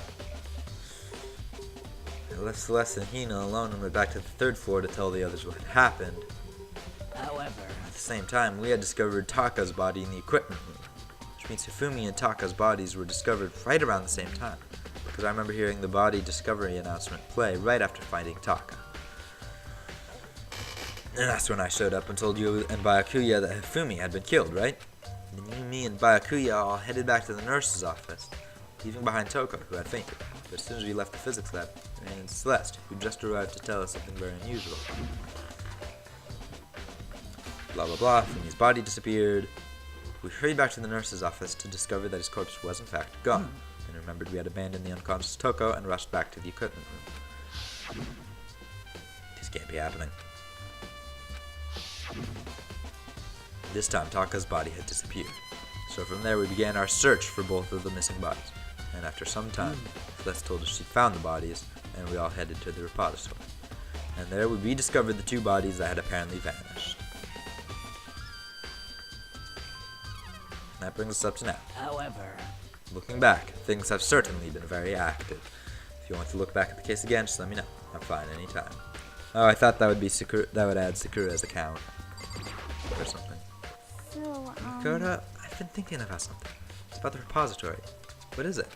I left Celeste and Hina alone and went back to the 3rd floor to tell the others what had happened. However, At the same time, we had discovered Taka's body in the equipment room, which means Hifumi and Taka's bodies were discovered right around the same time, because I remember hearing the body discovery announcement play right after finding Taka. And that's when I showed up and told you and Byakuya that Hifumi had been killed, right? And then me and Byakuya all headed back to the nurse's office, leaving behind Toko, who had fainted. But as soon as we left the physics lab, we ran into Celeste, who just arrived to tell us something very unusual. Blah blah blah, Fumi's body disappeared. We hurried back to the nurse's office to discover that his corpse was in fact gone, and remembered we had abandoned the unconscious Toko and rushed back to the equipment room. This can't be happening. This time, Taka's body had disappeared. So from there, we began our search for both of the missing bodies. And after some time, Celeste told us she'd found the bodies, and we all headed to the repository. And there we rediscovered the 2 bodies that had apparently vanished. And that brings us up to now. however, Looking back, things have certainly been very active. If you want to look back at the case again, just let me know. I'm fine anytime. Oh, I thought that would add Sakura's account or something. So, Koda, I've been thinking about something. It's about the repository. What is it?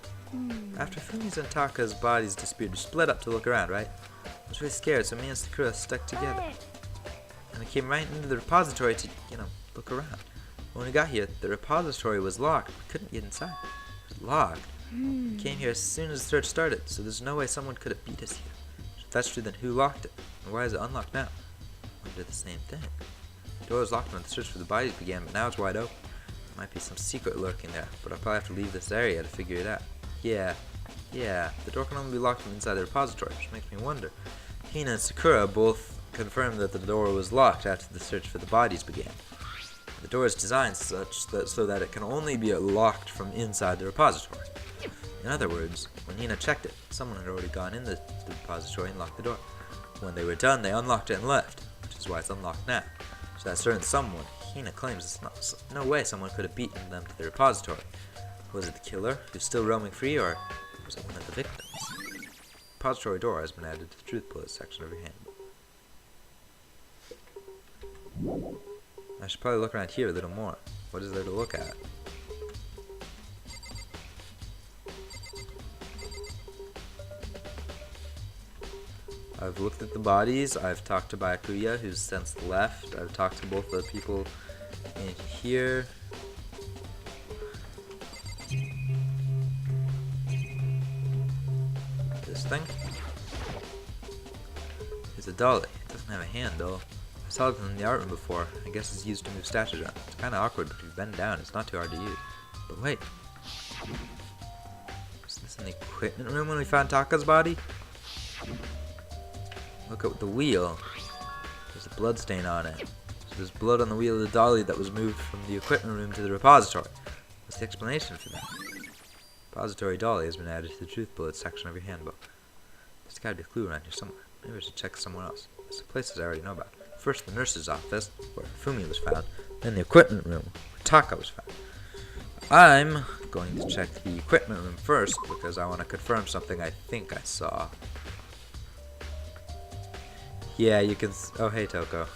After Fumi's and Taka's bodies disappeared, we split up to look around, right? I was really scared, so me and Sakura stuck together. And we came right into the repository to, look around. When we got here, the repository was locked. We couldn't get inside. It was locked. We came here as soon as the search started, so there's no way someone could have beat us here. If that's true, then who locked it? And why is it unlocked now? I wonder the same thing. The door was locked when the search for the bodies began, but now it's wide open. There might be some secret lurking there, but I'll probably have to leave this area to figure it out. Yeah, the door can only be locked from inside the repository, which makes me wonder. Hina and Sakura both confirmed that the door was locked after the search for the bodies began. The door is designed so that it can only be locked from inside the repository. In other words, when Hina checked it, someone had already gone in the repository and locked the door. When they were done, they unlocked it and left, which is why it's unlocked now. So that certain someone, Hina claims it's no way someone could have beaten them to the repository. Was it the killer, who's still roaming free, or was it one of the victims? The repository door has been added to the truth bullets section of your handbook. I should probably look around here a little more. What is there to look at? I've looked at the bodies. I've talked to Byakuya, who's since left. I've talked to both the people in here. This thing is a dolly. It doesn't have a hand though. I saw it in the art room before. I guess it's used to move statues around. It's kind of awkward, but if you bend down, it's not too hard to use. But wait. Was this in the equipment room when we found Taka's body? Look at the wheel. There's a blood stain on it. So there's blood on the wheel of the dolly that was moved from the equipment room to the repository. What's the explanation for that? Repository dolly has been added to the truth bullets section of your handbook. There's gotta be a clue around here somewhere. Maybe I should check somewhere else. There's some places I already know about. First the nurse's office, where Fumi was found. Then the equipment room, where Taka was found. I'm going to check the equipment room first, because I want to confirm something I think I saw. Yeah, you can oh hey Toko.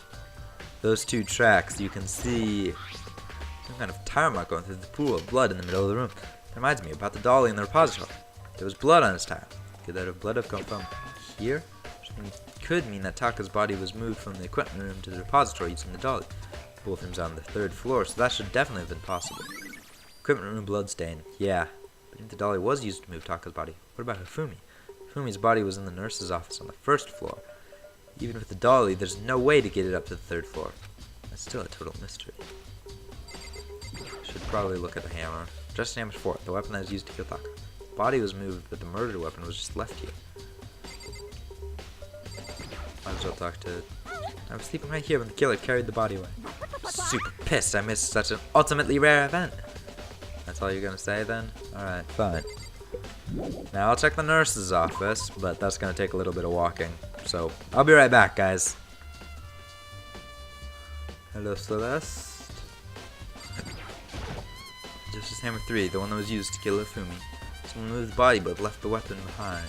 Those two tracks, you can see some kind of tire mark going through the pool of blood in the middle of the room. That reminds me about the dolly in the repository. There was blood on his tire. Could that blood have come from here? Could mean that Taka's body was moved from the equipment room to the repository using the dolly. Both rooms on the 3rd floor, so that should definitely have been possible. Equipment room bloodstain, yeah. But if the dolly was used to move Taka's body, what about Hifumi? Hifumi's body was in the nurse's office on the 1st floor. Even with the dolly, there's no way to get it up to the 3rd floor. That's still a total mystery. Should probably look at the hammer. Just hammer's 4, the weapon that was used to kill Taka. The body was moved, but the murder weapon was just left here. Might as well talk to... I was sleeping right here when the killer carried the body away. Super pissed I missed such an ultimately rare event. That's all you're gonna say then? Alright, fine. Now I'll check the nurse's office, but that's gonna take a little bit of walking. So, I'll be right back, guys. Hello, Celeste. This is hammer 3, the one that was used to kill Hifumi. Someone moved the body but left the weapon behind.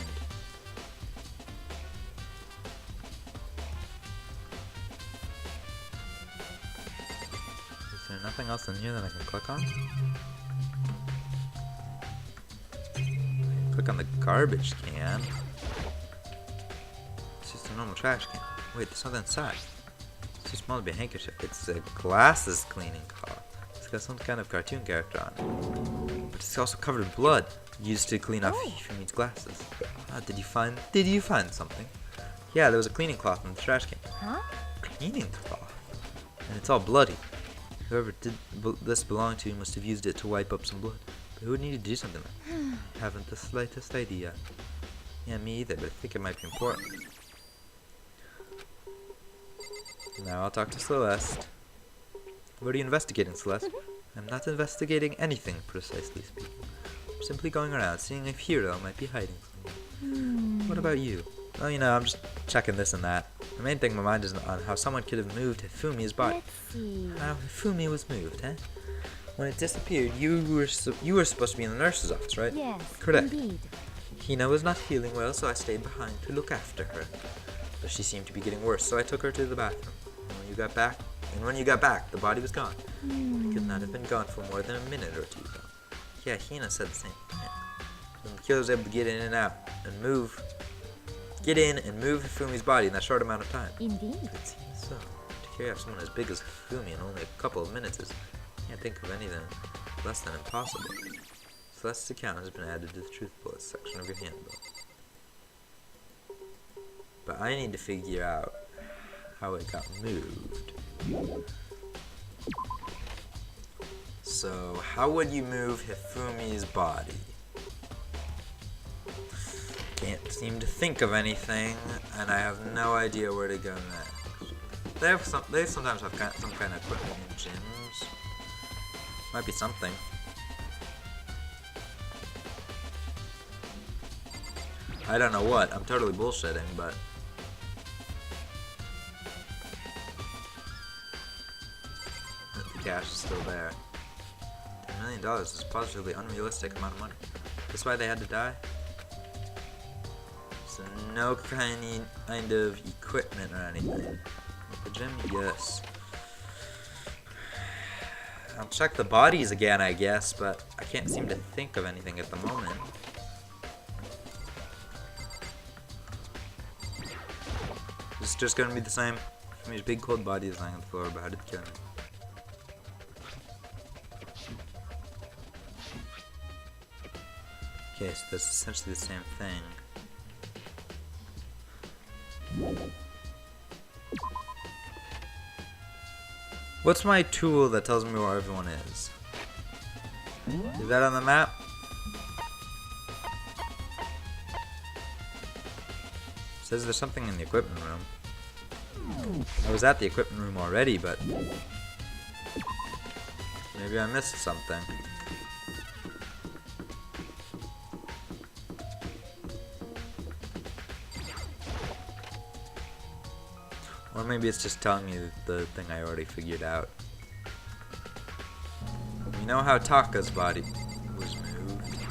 Is there nothing else in here that I can click on? Click on the garbage can. It's just a normal trash can. Wait, there's something inside. It's too small to be a handkerchief. It's a glasses cleaning cloth. It's got some kind of cartoon character on it. But it's also covered in blood, used to clean off Hifumi's glasses. Did you find something? Yeah, there was a cleaning cloth in the trash can. Huh? Cleaning cloth? And it's all bloody. Whoever this belonged to must have used it to wipe up some blood. But who would need to do something like that? I haven't the slightest idea. Yeah, me either, but I think it might be important. Now I'll talk to Celeste. What are you investigating, Celeste? I'm not investigating anything, precisely speaking. I'm simply going around, seeing if Hiro might be hiding somewhere. What about you? Well, you know, I'm just checking this and that. The main thing in my mind is on how someone could have moved Hifumi's body. Let's see. How Hifumi was moved, huh? When it disappeared, you were supposed to be in the nurse's office, right? Yes, Correct. indeed. Hina was not feeling well, so I stayed behind to look after her. But she seemed to be getting worse, so I took her to the bathroom. And when you got back, the body was gone. It could not have been gone for more than a minute or two, though. Yeah, Hina said the same thing. So the killer was able to get in and Hifumi's body in that short amount of time. Indeed. It seems so. To carry off someone as big as Fumi in only a couple of minutes is... I can't think of anything less than impossible. Celeste's account has been added to the truth bullets section of your handbook. But I need to figure out how it got moved. So, how would you move Hifumi's body? Can't seem to think of anything, and I have no idea where to go next. They sometimes have some kind of equipment in gyms. Might be something. I don't know what. I'm totally bullshitting, but... the cash is still there. $10 million is a positively unrealistic amount of money. That's why they had to die? So no kind of equipment or anything. The gym, yes. I'll check the bodies again, I guess, but I can't seem to think of anything at the moment. It's just gonna be the same. I mean, his big cold body is lying on the floor, but how did it kill him? Okay, so that's essentially the same thing. What's my tool that tells me where everyone is? Is that on the map? It says there's something in the equipment room. I was at the equipment room already, but maybe I missed something. Or maybe it's just telling me the thing I already figured out. We know how Taka's body was moved.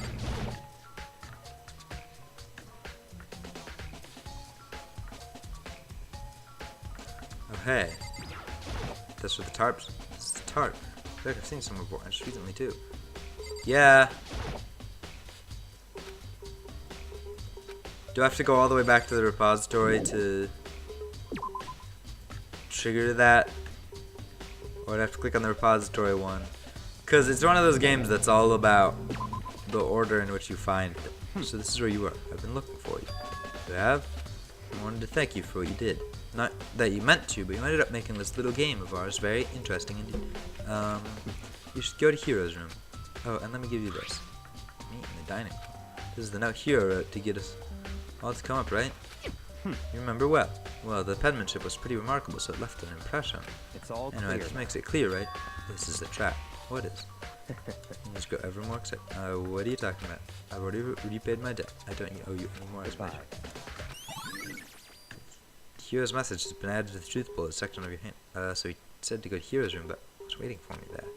Oh hey. That's for the tarps. It's the tarp. I feel like I've seen some before, and just recently too. Yeah. Do I have to go all the way back to the repository to trigger that, or I'd have to click on the repository one, because it's one of those games that's all about the order in which you find it. So this is where you are. I've been looking for you. You have? I wanted to thank you for what you did. Not that you meant to, but you ended up making this little game of ours very interesting indeed. You should go to Hero's room. Oh, and let me give you this. Meet in the dining room. This is the note Hero wrote to get us all to come up, right? You remember well. Well, the penmanship was pretty remarkable, so it left an impression. It's all anyway, clear. this makes it clear, right? This is a trap. What is? You just go ever more excited. What are you talking about? I've already repaid my debt. I don't owe you any more. Goodbye. Hero's message has been added to the truth bullet section of your hand. So he said to go to Hero's room, but was waiting for me there.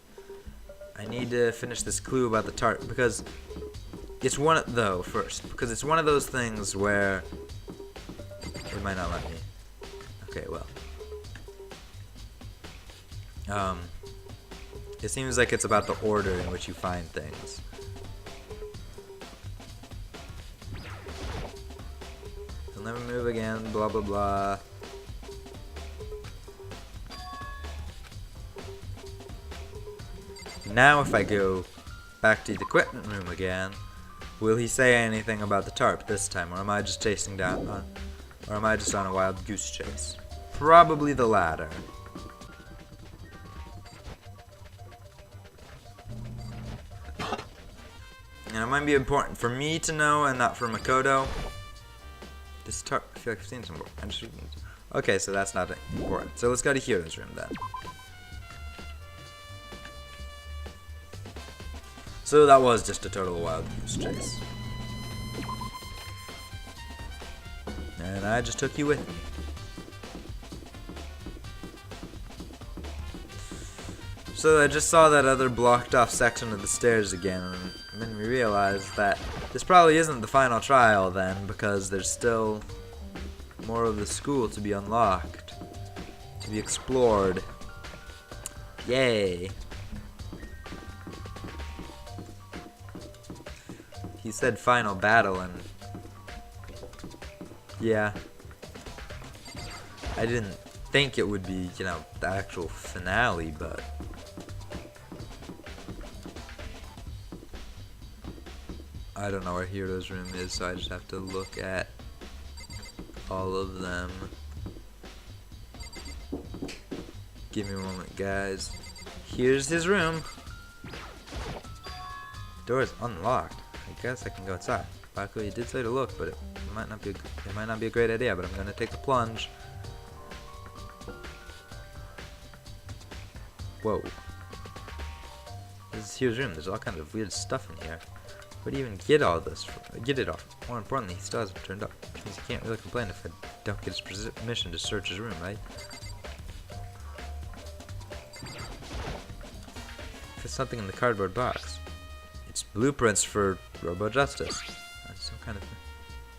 I need to finish this clue about the tart, because it's one of those things where it might not let me. Okay, well. It seems like it's about the order in which you find things. You'll never move again, blah blah blah. Now if I go back to the equipment room again, will he say anything about the tarp this time, or am I just chasing down on... Or am I just on a wild goose chase? Probably the latter. And it might be important for me to know and not for Makoto. This tarp, I feel like I've seen some more. Okay, so that's not important. So let's go to Hero's room then. So that was just a total wild goose chase. And I just took you with me. So I just saw that other blocked off section of the stairs again, and then we realized that this probably isn't the final trial then, because there's still more of the school to be unlocked, to be explored. Yay! He said final battle, and yeah, I didn't think it would be, you know, the actual finale, but I don't know where Hero's room is, so I just have to look at all of them. Give me a moment, guys. Here's his room. The door is unlocked. I guess I can go inside. Luckily, you did say to look, but it might not be a great idea. But I'm gonna take the plunge. Whoa. This is Hero's room. There's all kinds of weird stuff in here. Where do you even get all this from? Get it off. More importantly, he still hasn't turned up. Which means he can't really complain if I don't get his permission to search his room, right? There's something in the cardboard box. It's blueprints for Robo Justice. That's some kind of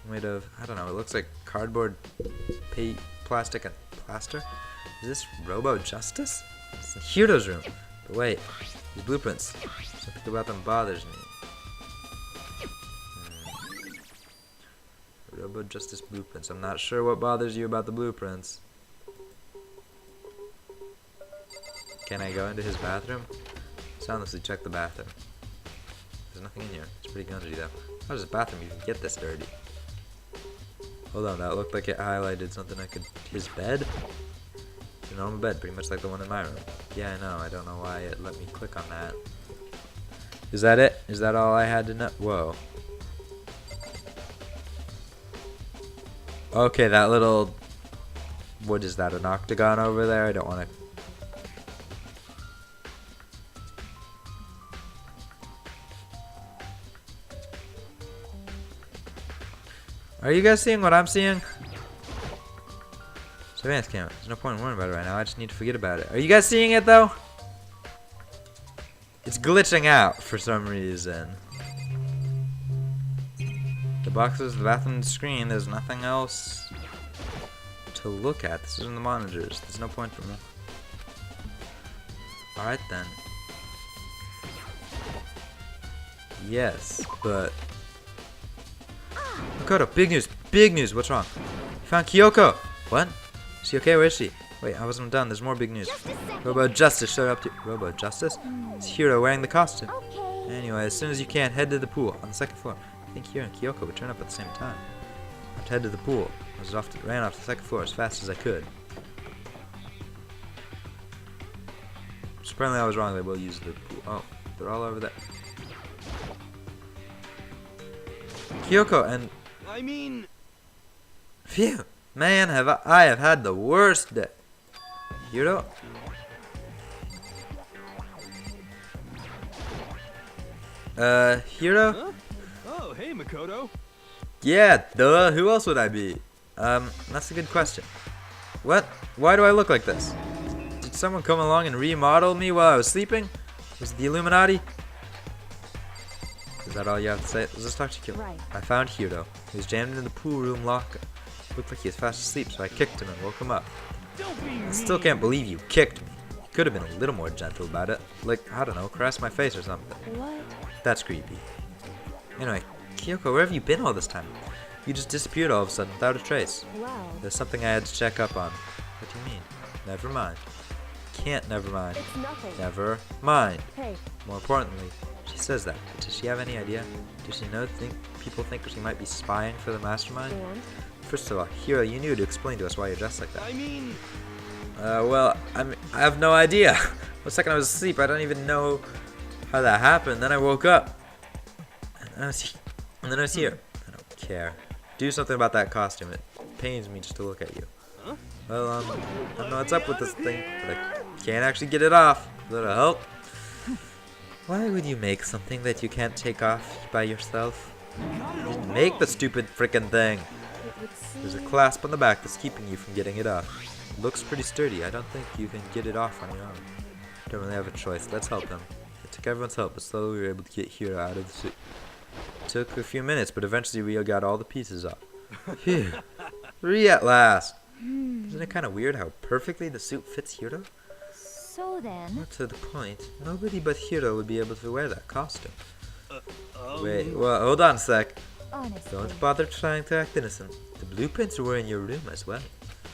made of, I don't know, it looks like cardboard, plastic, and plaster. Is this Robo Justice? It's in Hero's room. But wait, these blueprints. Something about them bothers me. Robo Justice blueprints. I'm not sure what bothers you about the blueprints. Can I go into his bathroom? Soundlessly check the bathroom. There's nothing in here. It's pretty gungy though. How does this bathroom even get this dirty? Hold on, that looked like it highlighted something I could... His bed? It's a normal bed, pretty much like the one in my room. Yeah, I know. I don't know why it let me click on that. Is that it? Is that all I had to know? Whoa. Okay, that little... What is that, an octagon over there? I don't want to... Are you guys seeing what I'm seeing? Surveillance camera. There's no point in worrying about it right now. I just need to forget about it. Are you guys seeing it though? It's glitching out for some reason. The boxes, the bathroom, the screen. There's nothing else to look at. This isn't the monitors. There's no point for me. Alright then. Yes, but... Makoto, big news, big news. What's wrong? You found Kyoko. What? Is she okay? Where is she? Wait, I wasn't done. There's more big news. Robo Justice showed up to... Robo Justice? It's Hiro wearing the costume. Okay. Anyway, as soon as you can, head to the pool on the second floor. I think Hiro and Kyoko would turn up at the same time. I have to head to the pool. Ran off the second floor as fast as I could. So apparently I was wrong. They will use the pool. Oh, they're all over there. Kyoko and... I mean... Phew! Man, I have had the worst day. Hiro? Hiro? Huh? Oh, hey, Makoto. Yeah, duh. Who else would I be? That's a good question. What? Why do I look like this? Did someone come along and remodel me while I was sleeping? Was it the Illuminati? Is that all you have to say? Let's just talk to Hiro. Right. I found Hiro. He was jammed in the pool room locker. Looked like he was fast asleep, so I kicked him and woke him up. Don't be I still can't believe you kicked me. You could have been a little more gentle about it. Like, I don't know, caress my face or something. What? That's creepy. Anyway, Kyoko, where have you been all this time? You just disappeared all of a sudden without a trace. Well, There's something I had to check up on. What do you mean? Never mind. Can't never mind. it's nothing. Never mind. Hey, More importantly, she says that. But does she have any idea? Does she know people think she might be spying for the mastermind? and? First of all, Hiro, you knew to explain to us why you're dressed like that. I mean... Well, I have no idea. One second I was asleep. I don't even know how that happened. Then I woke up. And then I was here. I don't care. Do something about that costume. It pains me just to look at you. Huh? Well, I don't know what's up with this thing, but I can't actually get it off. That'll help. Why would you make something that you can't take off by yourself? You didn't make the stupid frickin' thing. It would seem... There's a clasp on the back that's keeping you from getting it off. It looks pretty sturdy. I don't think you can get it off on your own. Don't really have a choice. Let's help them. It took everyone's help, but slowly we were able to get Hiro out of the suit. It took a few minutes, but eventually we got all the pieces off. Phew. Free at last. Isn't it kind of weird how perfectly the suit fits Hiro? So then, More to the point, nobody but Hiro would be able to wear that costume. Wait, well, hold on a sec. honestly, Don't bother trying to act innocent. The blueprints were in your room as well.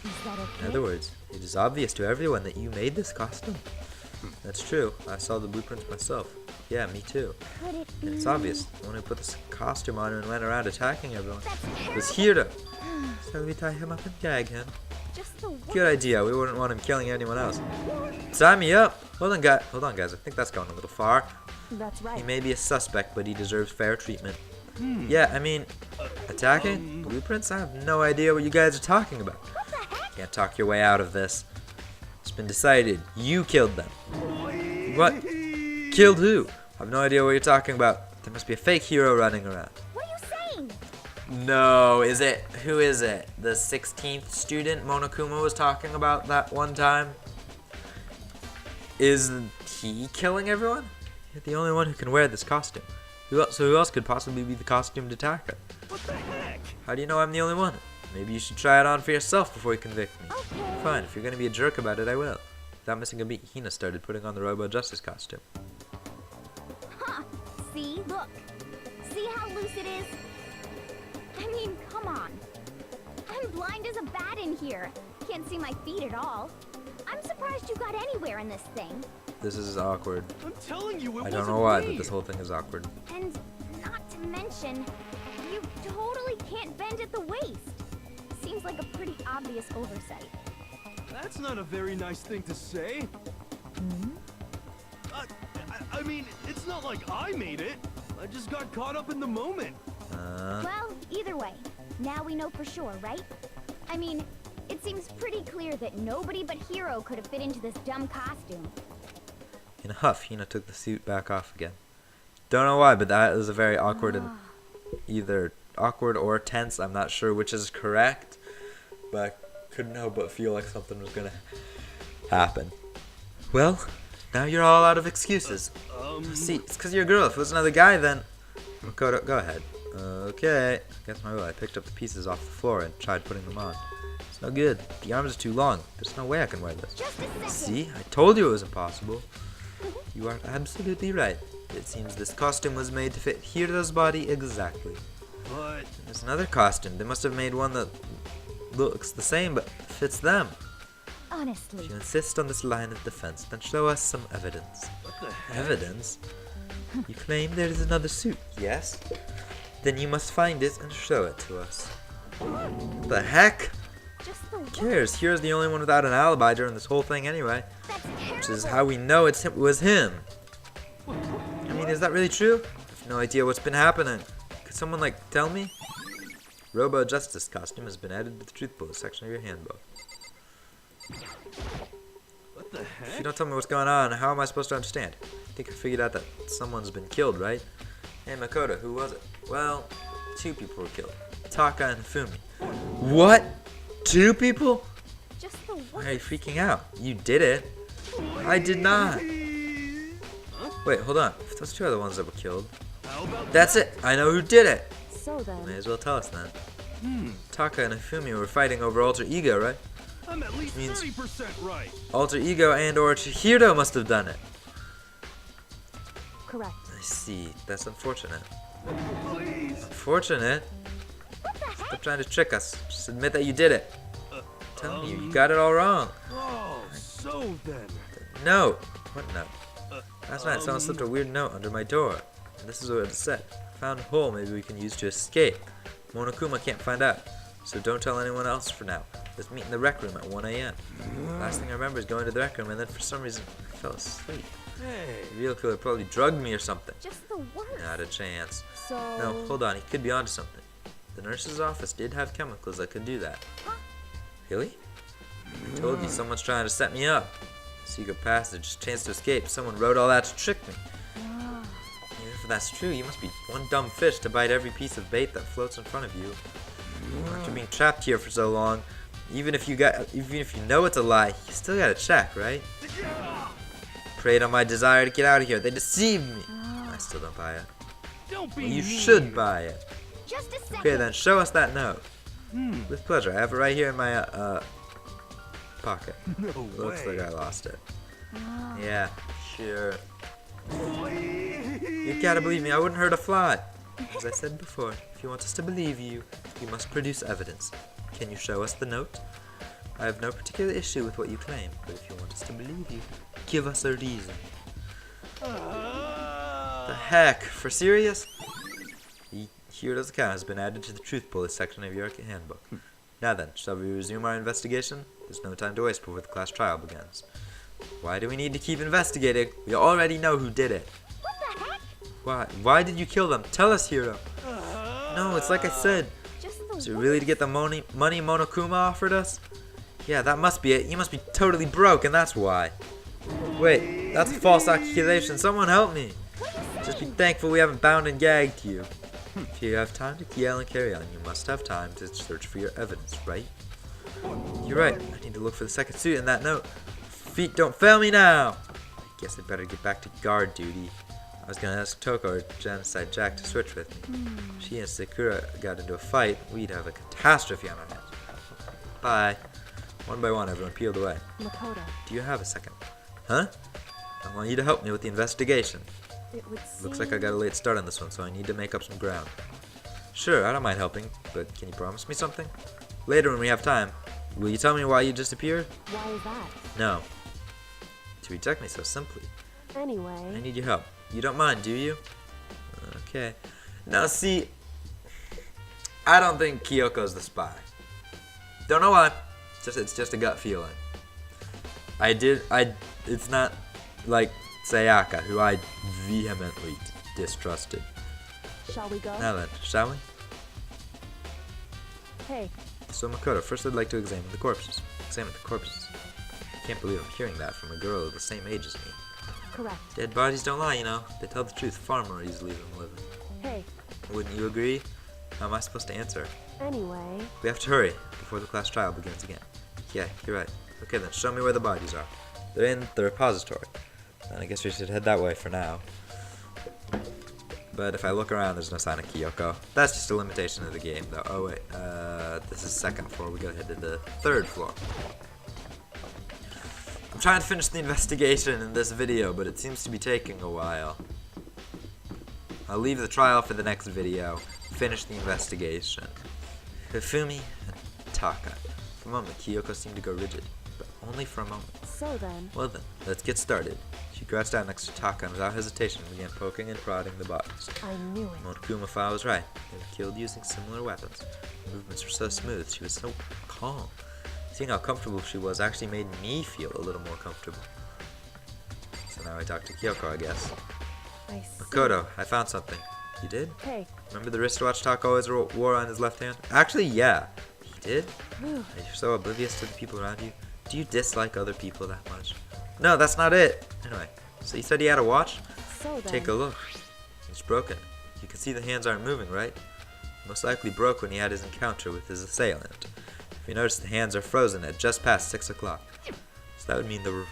Is that okay? In other words, it is obvious to everyone that you made this costume. That's true. I saw the blueprints myself. Yeah, me too. Could it And be? it's obvious. The one who put this costume on and went around attacking everyone That's was terrible. Hiro. So we tie him up and gag him. Just the one. Good idea. We wouldn't want him killing anyone else. Sign me up. Hold on, guys. I think that's going a little far. That's right. He may be a suspect, but he deserves fair treatment. Yeah, I mean, attacking blueprints? I have no idea what you guys are talking about. Can't talk your way out of this. It's been decided. You killed them. What? Killed who? I have no idea what you're talking about. There must be a fake hero running around. What are you saying? No, is it? Who is it? The 16th student Monokuma was talking about that one time? Is he killing everyone? You're the only one who can wear this costume. Who else could possibly be the costumed attacker? What the heck? How do you know I'm the only one? Maybe you should try it on for yourself before you convict me. Okay. Fine, if you're gonna be a jerk about it, I will. Without missing a beat, Hina started putting on the Robo Justice costume. Huh. See? Look. See how loose it is? I mean, come on. I'm blind as a bat in here. Can't see my feet at all. I'm surprised you got anywhere in this thing. This is awkward. I'm telling you, it I don't wasn't know why, me. but this whole thing is awkward. And not to mention, you totally can't bend at the waist. Seems like a pretty obvious oversight. That's not a very nice thing to say. I mean, it's not like I made it. I just got caught up in the moment. Well, either way, now we know for sure, right? I mean, it seems pretty clear that nobody but Hiro could have fit into this dumb costume. In a huff, Hina took the suit back off again. Don't know why, but that was a very awkward and either awkward or tense. I'm not sure which is correct, but I couldn't help but feel like something was gonna happen. Well, now you're all out of excuses. See, it's because you're a girl. If it was another guy, then go ahead. Okay. Against my will, I picked up the pieces off the floor and tried putting them on. It's no good. The arms are too long. There's no way I can wear this. Just a second. See, I told you it was impossible. You are absolutely right. It seems this costume was made to fit Hiro's body exactly. But There's another costume. They must have made one that looks the same but fits them. Honestly. If you insist on this line of defense, then show us some evidence. what the heck? Evidence? You claim there is another suit, yes? Then you must find it and show it to us. What the heck? Just the Who one. cares? Hero's the only one without an alibi during this whole thing anyway. That's Which is terrible. how we know it was him. I mean, is that really true? I have no idea what's been happening. Could someone, tell me? Robo Justice costume has been added to the Truth Bullet section of your handbook. What the If heck? you don't tell me what's going on, how am I supposed to understand? I think I figured out that someone's been killed, right? Hey, Makoto, who was it? Well, 2 people were killed. Taka and Fumi. What? 2 people? Just the Why one. are you freaking out? You did it. I did not. Wait, hold on. If those 2 are the ones that were killed, How about that's it. I know who did it. So then, May as well tell us then. Taka and Fumi were fighting over Alter Ego, right? I'm at least Means- 30% right. Alter Ego and or Chihiro must have done it. correct. I see. That's unfortunate. Please. Unfortunate? Stop trying to trick us. Just admit that you did it. Tell me, you got it all wrong. Oh, so then. Note. What note? Last night someone slipped a weird note under my door. And this is what it said. Found a hole maybe we can use to escape. Monokuma can't find out. So don't tell anyone else for now. Let's meet in the rec room at 1 a.m. Last thing I remember is going to the rec room and then for some reason I fell asleep. Hey. The real killer probably drugged me or something. Just the worst. Not a chance. So, No, hold on. He could be onto something. The nurse's office did have chemicals that could do that. Really? I told you someone's trying to set me up. Secret passage, chance to escape. Someone wrote all that to trick me. Even if that's true, you must be one dumb fish to bite every piece of bait that floats in front of you. After being trapped here for so long, even if you know it's a lie, you still gotta check, right? Preyed on my desire to get out of here. They deceived me. I still don't buy it. Don't be Well, you mean. should buy it. Just a second. Okay, then show us that note. With pleasure. I have it right here in my pocket. No Looks way. like I lost it. Yeah, sure. You You gotta believe me. I wouldn't hurt a fly. As I said before, if you want us to believe you, you must produce evidence. Can you show us the note? I have no particular issue with what you claim, but if you want us to believe you, give us a reason. The heck? For serious? Here does account has been added to the truth bullet section of your handbook. Now then, shall we resume our investigation? There's no time to waste before the class trial begins. Why do we need to keep investigating? We already know who did it. What the heck? Why? Why did you kill them? Tell us, Hiro. No, it's like I said. Just the Is it really to get the money Monokuma offered us? Yeah, that must be it. You must be totally broke, and that's why. Wait, that's a false accusation. Someone help me. Just be thankful we haven't bound and gagged you. If you have time to yell and carry on, you must have time to search for your evidence, right? You're right. I need to look for the second suit in that note. Feet don't fail me now. I guess I'd better get back to guard duty. I was gonna ask Toko or Genocide Jack to switch with me. If she and Sakura got into a fight, we'd have a catastrophe on our hands. Bye. One by one, everyone peeled away. Makoto, Do you have a second? Huh? I want you to help me with the investigation. it would seem... Looks like I got a late start on this one, so I need to make up some ground. Sure, I don't mind helping, but can you promise me something? Later when we have time. Will you tell me why you disappeared? Why is that? No. To reject me so simply. I Anyway... need your help. You don't mind, do you? Okay. Now see, I don't think Kyoko's the spy. Don't know why. It's just a gut feeling. It's not like Sayaka, who I vehemently distrusted. Shall we go? Now then, shall we? Hey, So Makoto, first I'd like to examine the corpses. Examine the corpses. I can't believe I'm hearing that from a girl the same age as me. correct. Dead bodies don't lie, you know. They tell the truth far more easily than living. Hey, Wouldn't you agree? How am I supposed to answer? anyway... We have to hurry before the class trial begins again. Yeah, you're right. Okay then, show me where the bodies are. They're in the repository. And I guess we should head that way for now. But if I look around, there's no sign of Kyoko. That's just a limitation of the game, though. Oh wait, this is second floor. We gotta head to the third floor. I'm trying to finish the investigation in this video, but it seems to be taking a while. I'll leave the trial for the next video. Finish the investigation. Hifumi and Taka. For a moment, Kyoko seemed to go rigid, but only for a moment. So then... Well then, let's get started. She crouched down next to Taka and without hesitation began poking and prodding the bodies. I knew it. Monokuma was right. They were killed using similar weapons. Her movements were so smooth, she was so calm. Seeing how comfortable she was actually made me feel a little more comfortable. So now I talk to Kyoko, I guess. I see. Makoto, I found something. You did? Hey, Remember the wristwatch Taka always wore on his left hand? Actually, yeah. He did? whew. You're so oblivious to the people around you. Do you dislike other people that much? No, that's not it. Anyway, so you said he had a watch? So then... Take a look. It's broken. You can see the hands aren't moving, right? Most likely broke when he had his encounter with his assailant. If you notice, the hands are frozen at just past 6 o'clock. So that would mean the...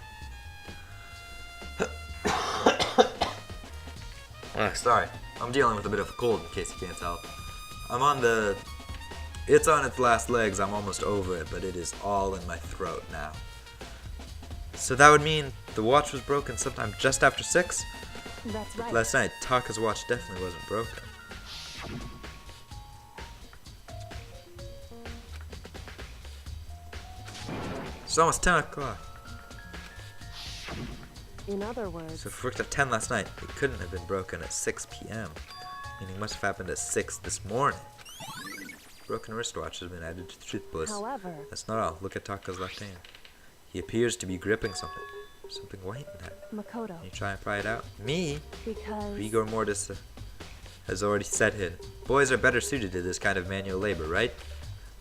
Sorry. I'm dealing with a bit of a cold in case you can't tell. I'm on the... It's on its last legs. I'm almost over it, but it is all in my throat now. So that would mean the watch was broken sometime just after 6? That's right. Last night, Taka's watch definitely wasn't broken. It's almost 10 o'clock. In other words... So if we worked at 10 last night, it couldn't have been broken at 6 p.m. Meaning it must have happened at 6 this morning. Broken wristwatch has been added to the truth bullet. However... That's not all. Look at Taka's left hand. He appears to be gripping something. Something white in that. Makoto, Can you try and pry it out? Me? because... Rigor mortis has already set in. Boys are better suited to this kind of manual labor, right?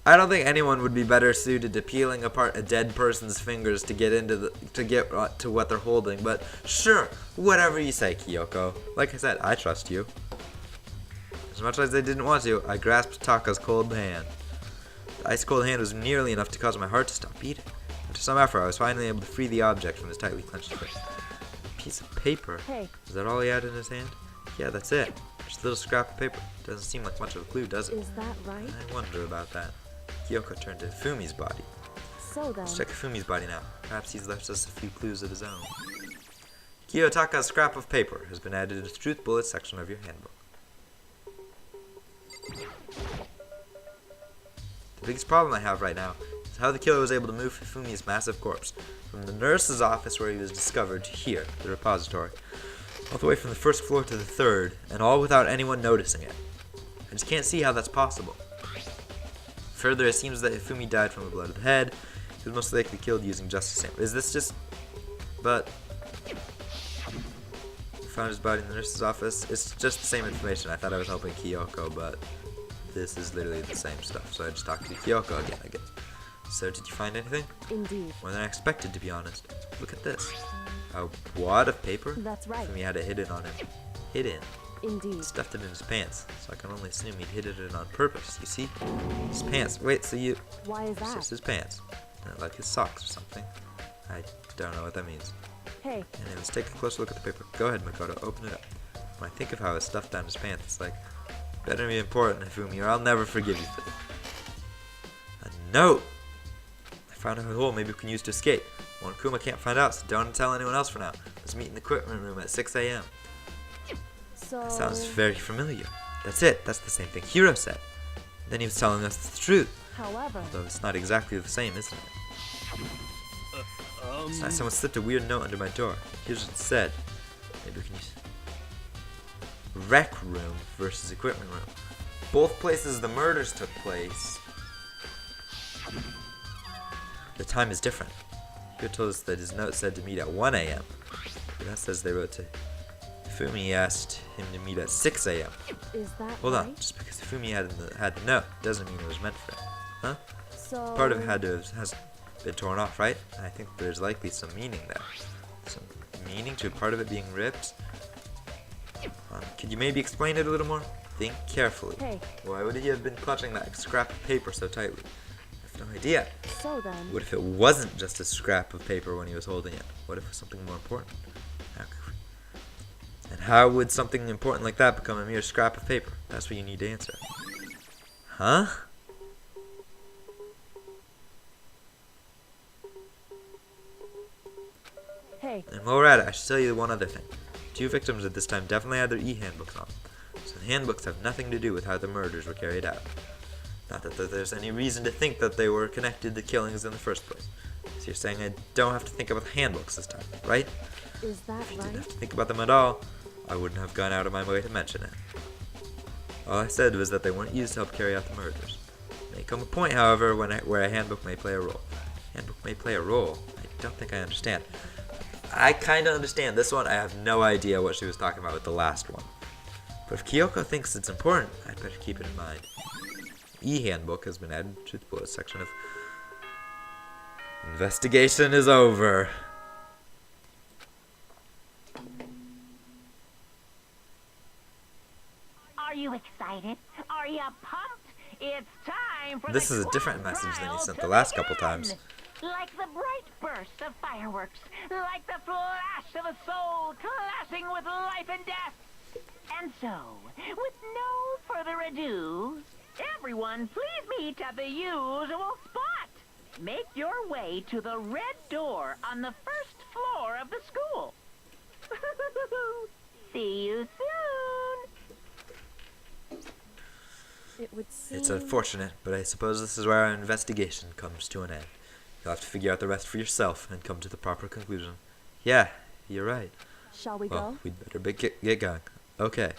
I don't think anyone would be better suited to peeling apart a dead person's fingers to get to what they're holding. But sure, whatever you say, Kyoko. Like I said, I trust you. As much as I didn't want to, I grasped Taka's cold hand. The ice-cold hand was nearly enough to cause my heart to stop beating. After some effort, I was finally able to free the object from his tightly clenched fist. A piece of paper. Hey, Is that all he had in his hand? Yeah, that's it. Just a little scrap of paper. Doesn't seem like much of a clue, does it? is that right? I wonder about that. Kyoko turned to Fumi's body. So then... Let's check Fumi's body now. Perhaps he's left us a few clues of his own. Kiyotaka's scrap of paper has been added to the truth bullet section of your handbook. The biggest problem I have right now is is how the killer was able to move Hifumi's massive corpse from the nurse's office where he was discovered to here, the repository, all the way from the first floor to the third, and all without anyone noticing it. I just can't see how that's possible. Further, it seems that Hifumi died from a blooded head. He was most likely killed using just the same. Is this just... But... Found his body in the nurse's office. It's just the same information. I thought I was helping Kyoko, but this is literally the same stuff. So I just talked to Kyoko again, I guess. So did you find anything? Indeed. More than I expected, to be honest. Look at this. A wad of paper? That's right. Hifumi had it hidden on him. Hidden. Indeed. Stuffed it in his pants, so I can only assume he'd hidden it on purpose, you see? His pants. Wait, so you... Why is It's that? just his pants. Like his socks or something. I don't know what that means. Hey, Anyways, take a closer look at the paper. Go ahead, Makoto, open it up. When I think of how it was stuffed down his pants, it's like, better be important, Hifumi, or I'll never forgive you for this. A note! I found a hole maybe we can use to escape. One Kuma can't find out, so don't tell anyone else for now. Let's meet in the equipment room at 6 a.m. so... Sounds very familiar. That's it. That's the same thing Hiro said. Then he was telling us the truth. However... Though it's not exactly the same, isn't it? It's like someone slipped a weird note under my door. Here's what it said. Maybe we can use... Rec room versus equipment room. Both places the murders took place. The time is different. Hiro told us that his note said to meet at 1 a.m. But that says they wrote to... Hifumi asked him to meet at 6 a.m. Is that Hold right? on, just because Hifumi had the note doesn't mean it was meant for him. Huh? So... Part of it has been torn off, right? I think there's likely some meaning there. Some meaning to part of it being ripped? Could you maybe explain it a little more? Think carefully. Hey. Why would he have been clutching that scrap of paper so tightly? I have no idea. So then... What if it wasn't just a scrap of paper when he was holding it? What if it was something more important? And how would something important like that become a mere scrap of paper? That's what you need to answer. Huh? Hey, And while we're at it, I should tell you one other thing. 2 victims at this time definitely had their e-handbooks on. So the handbooks have nothing to do with how the murders were carried out. Not that there's any reason to think that they were connected to killings in the first place. So you're saying I don't have to think about the handbooks this time, right? is that If I didn't right? have to think about them at all, I wouldn't have gone out of my way to mention it. All I said was that they weren't used to help carry out the murders. There may come a point, however, where a handbook may play a role. Handbook may play a role? I don't think I understand. I kind of understand this one. I have no idea what she was talking about with the last one. But if Kyoko thinks it's important, I'd better keep it in mind. E-handbook has been added to the bullet section of... Investigation is over. Are you excited? Are you pumped? It's time for This the is a different class message than you trial sent to the last couple begin. times. Like the bright burst of fireworks, like the flash of a soul clashing with life and death. And so, with no further ado, everyone please meet at the usual spot. Make your way to the red door on the first floor of the school. See you soon. It would seem... It's unfortunate, but I suppose this is where our investigation comes to an end. You'll have to figure out the rest for yourself and come to the proper conclusion. Yeah, you're right. Shall we Well, go? we'd better get going. Okay.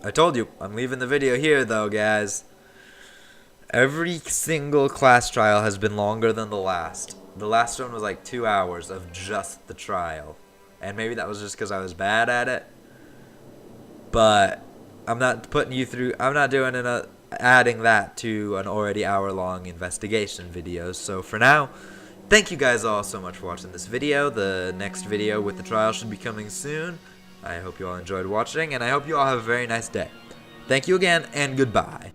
I told you, I'm leaving the video here though, guys. Every single class trial has been longer than the last. The last one was like 2 hours of just the trial. And maybe that was just because I was bad at it. But I'm not putting you through, I'm not doing adding that to an already hour-long investigation video. So for now, thank you guys all so much for watching this video. The next video with the trial should be coming soon. I hope you all enjoyed watching, and I hope you all have a very nice day. Thank you again, and goodbye.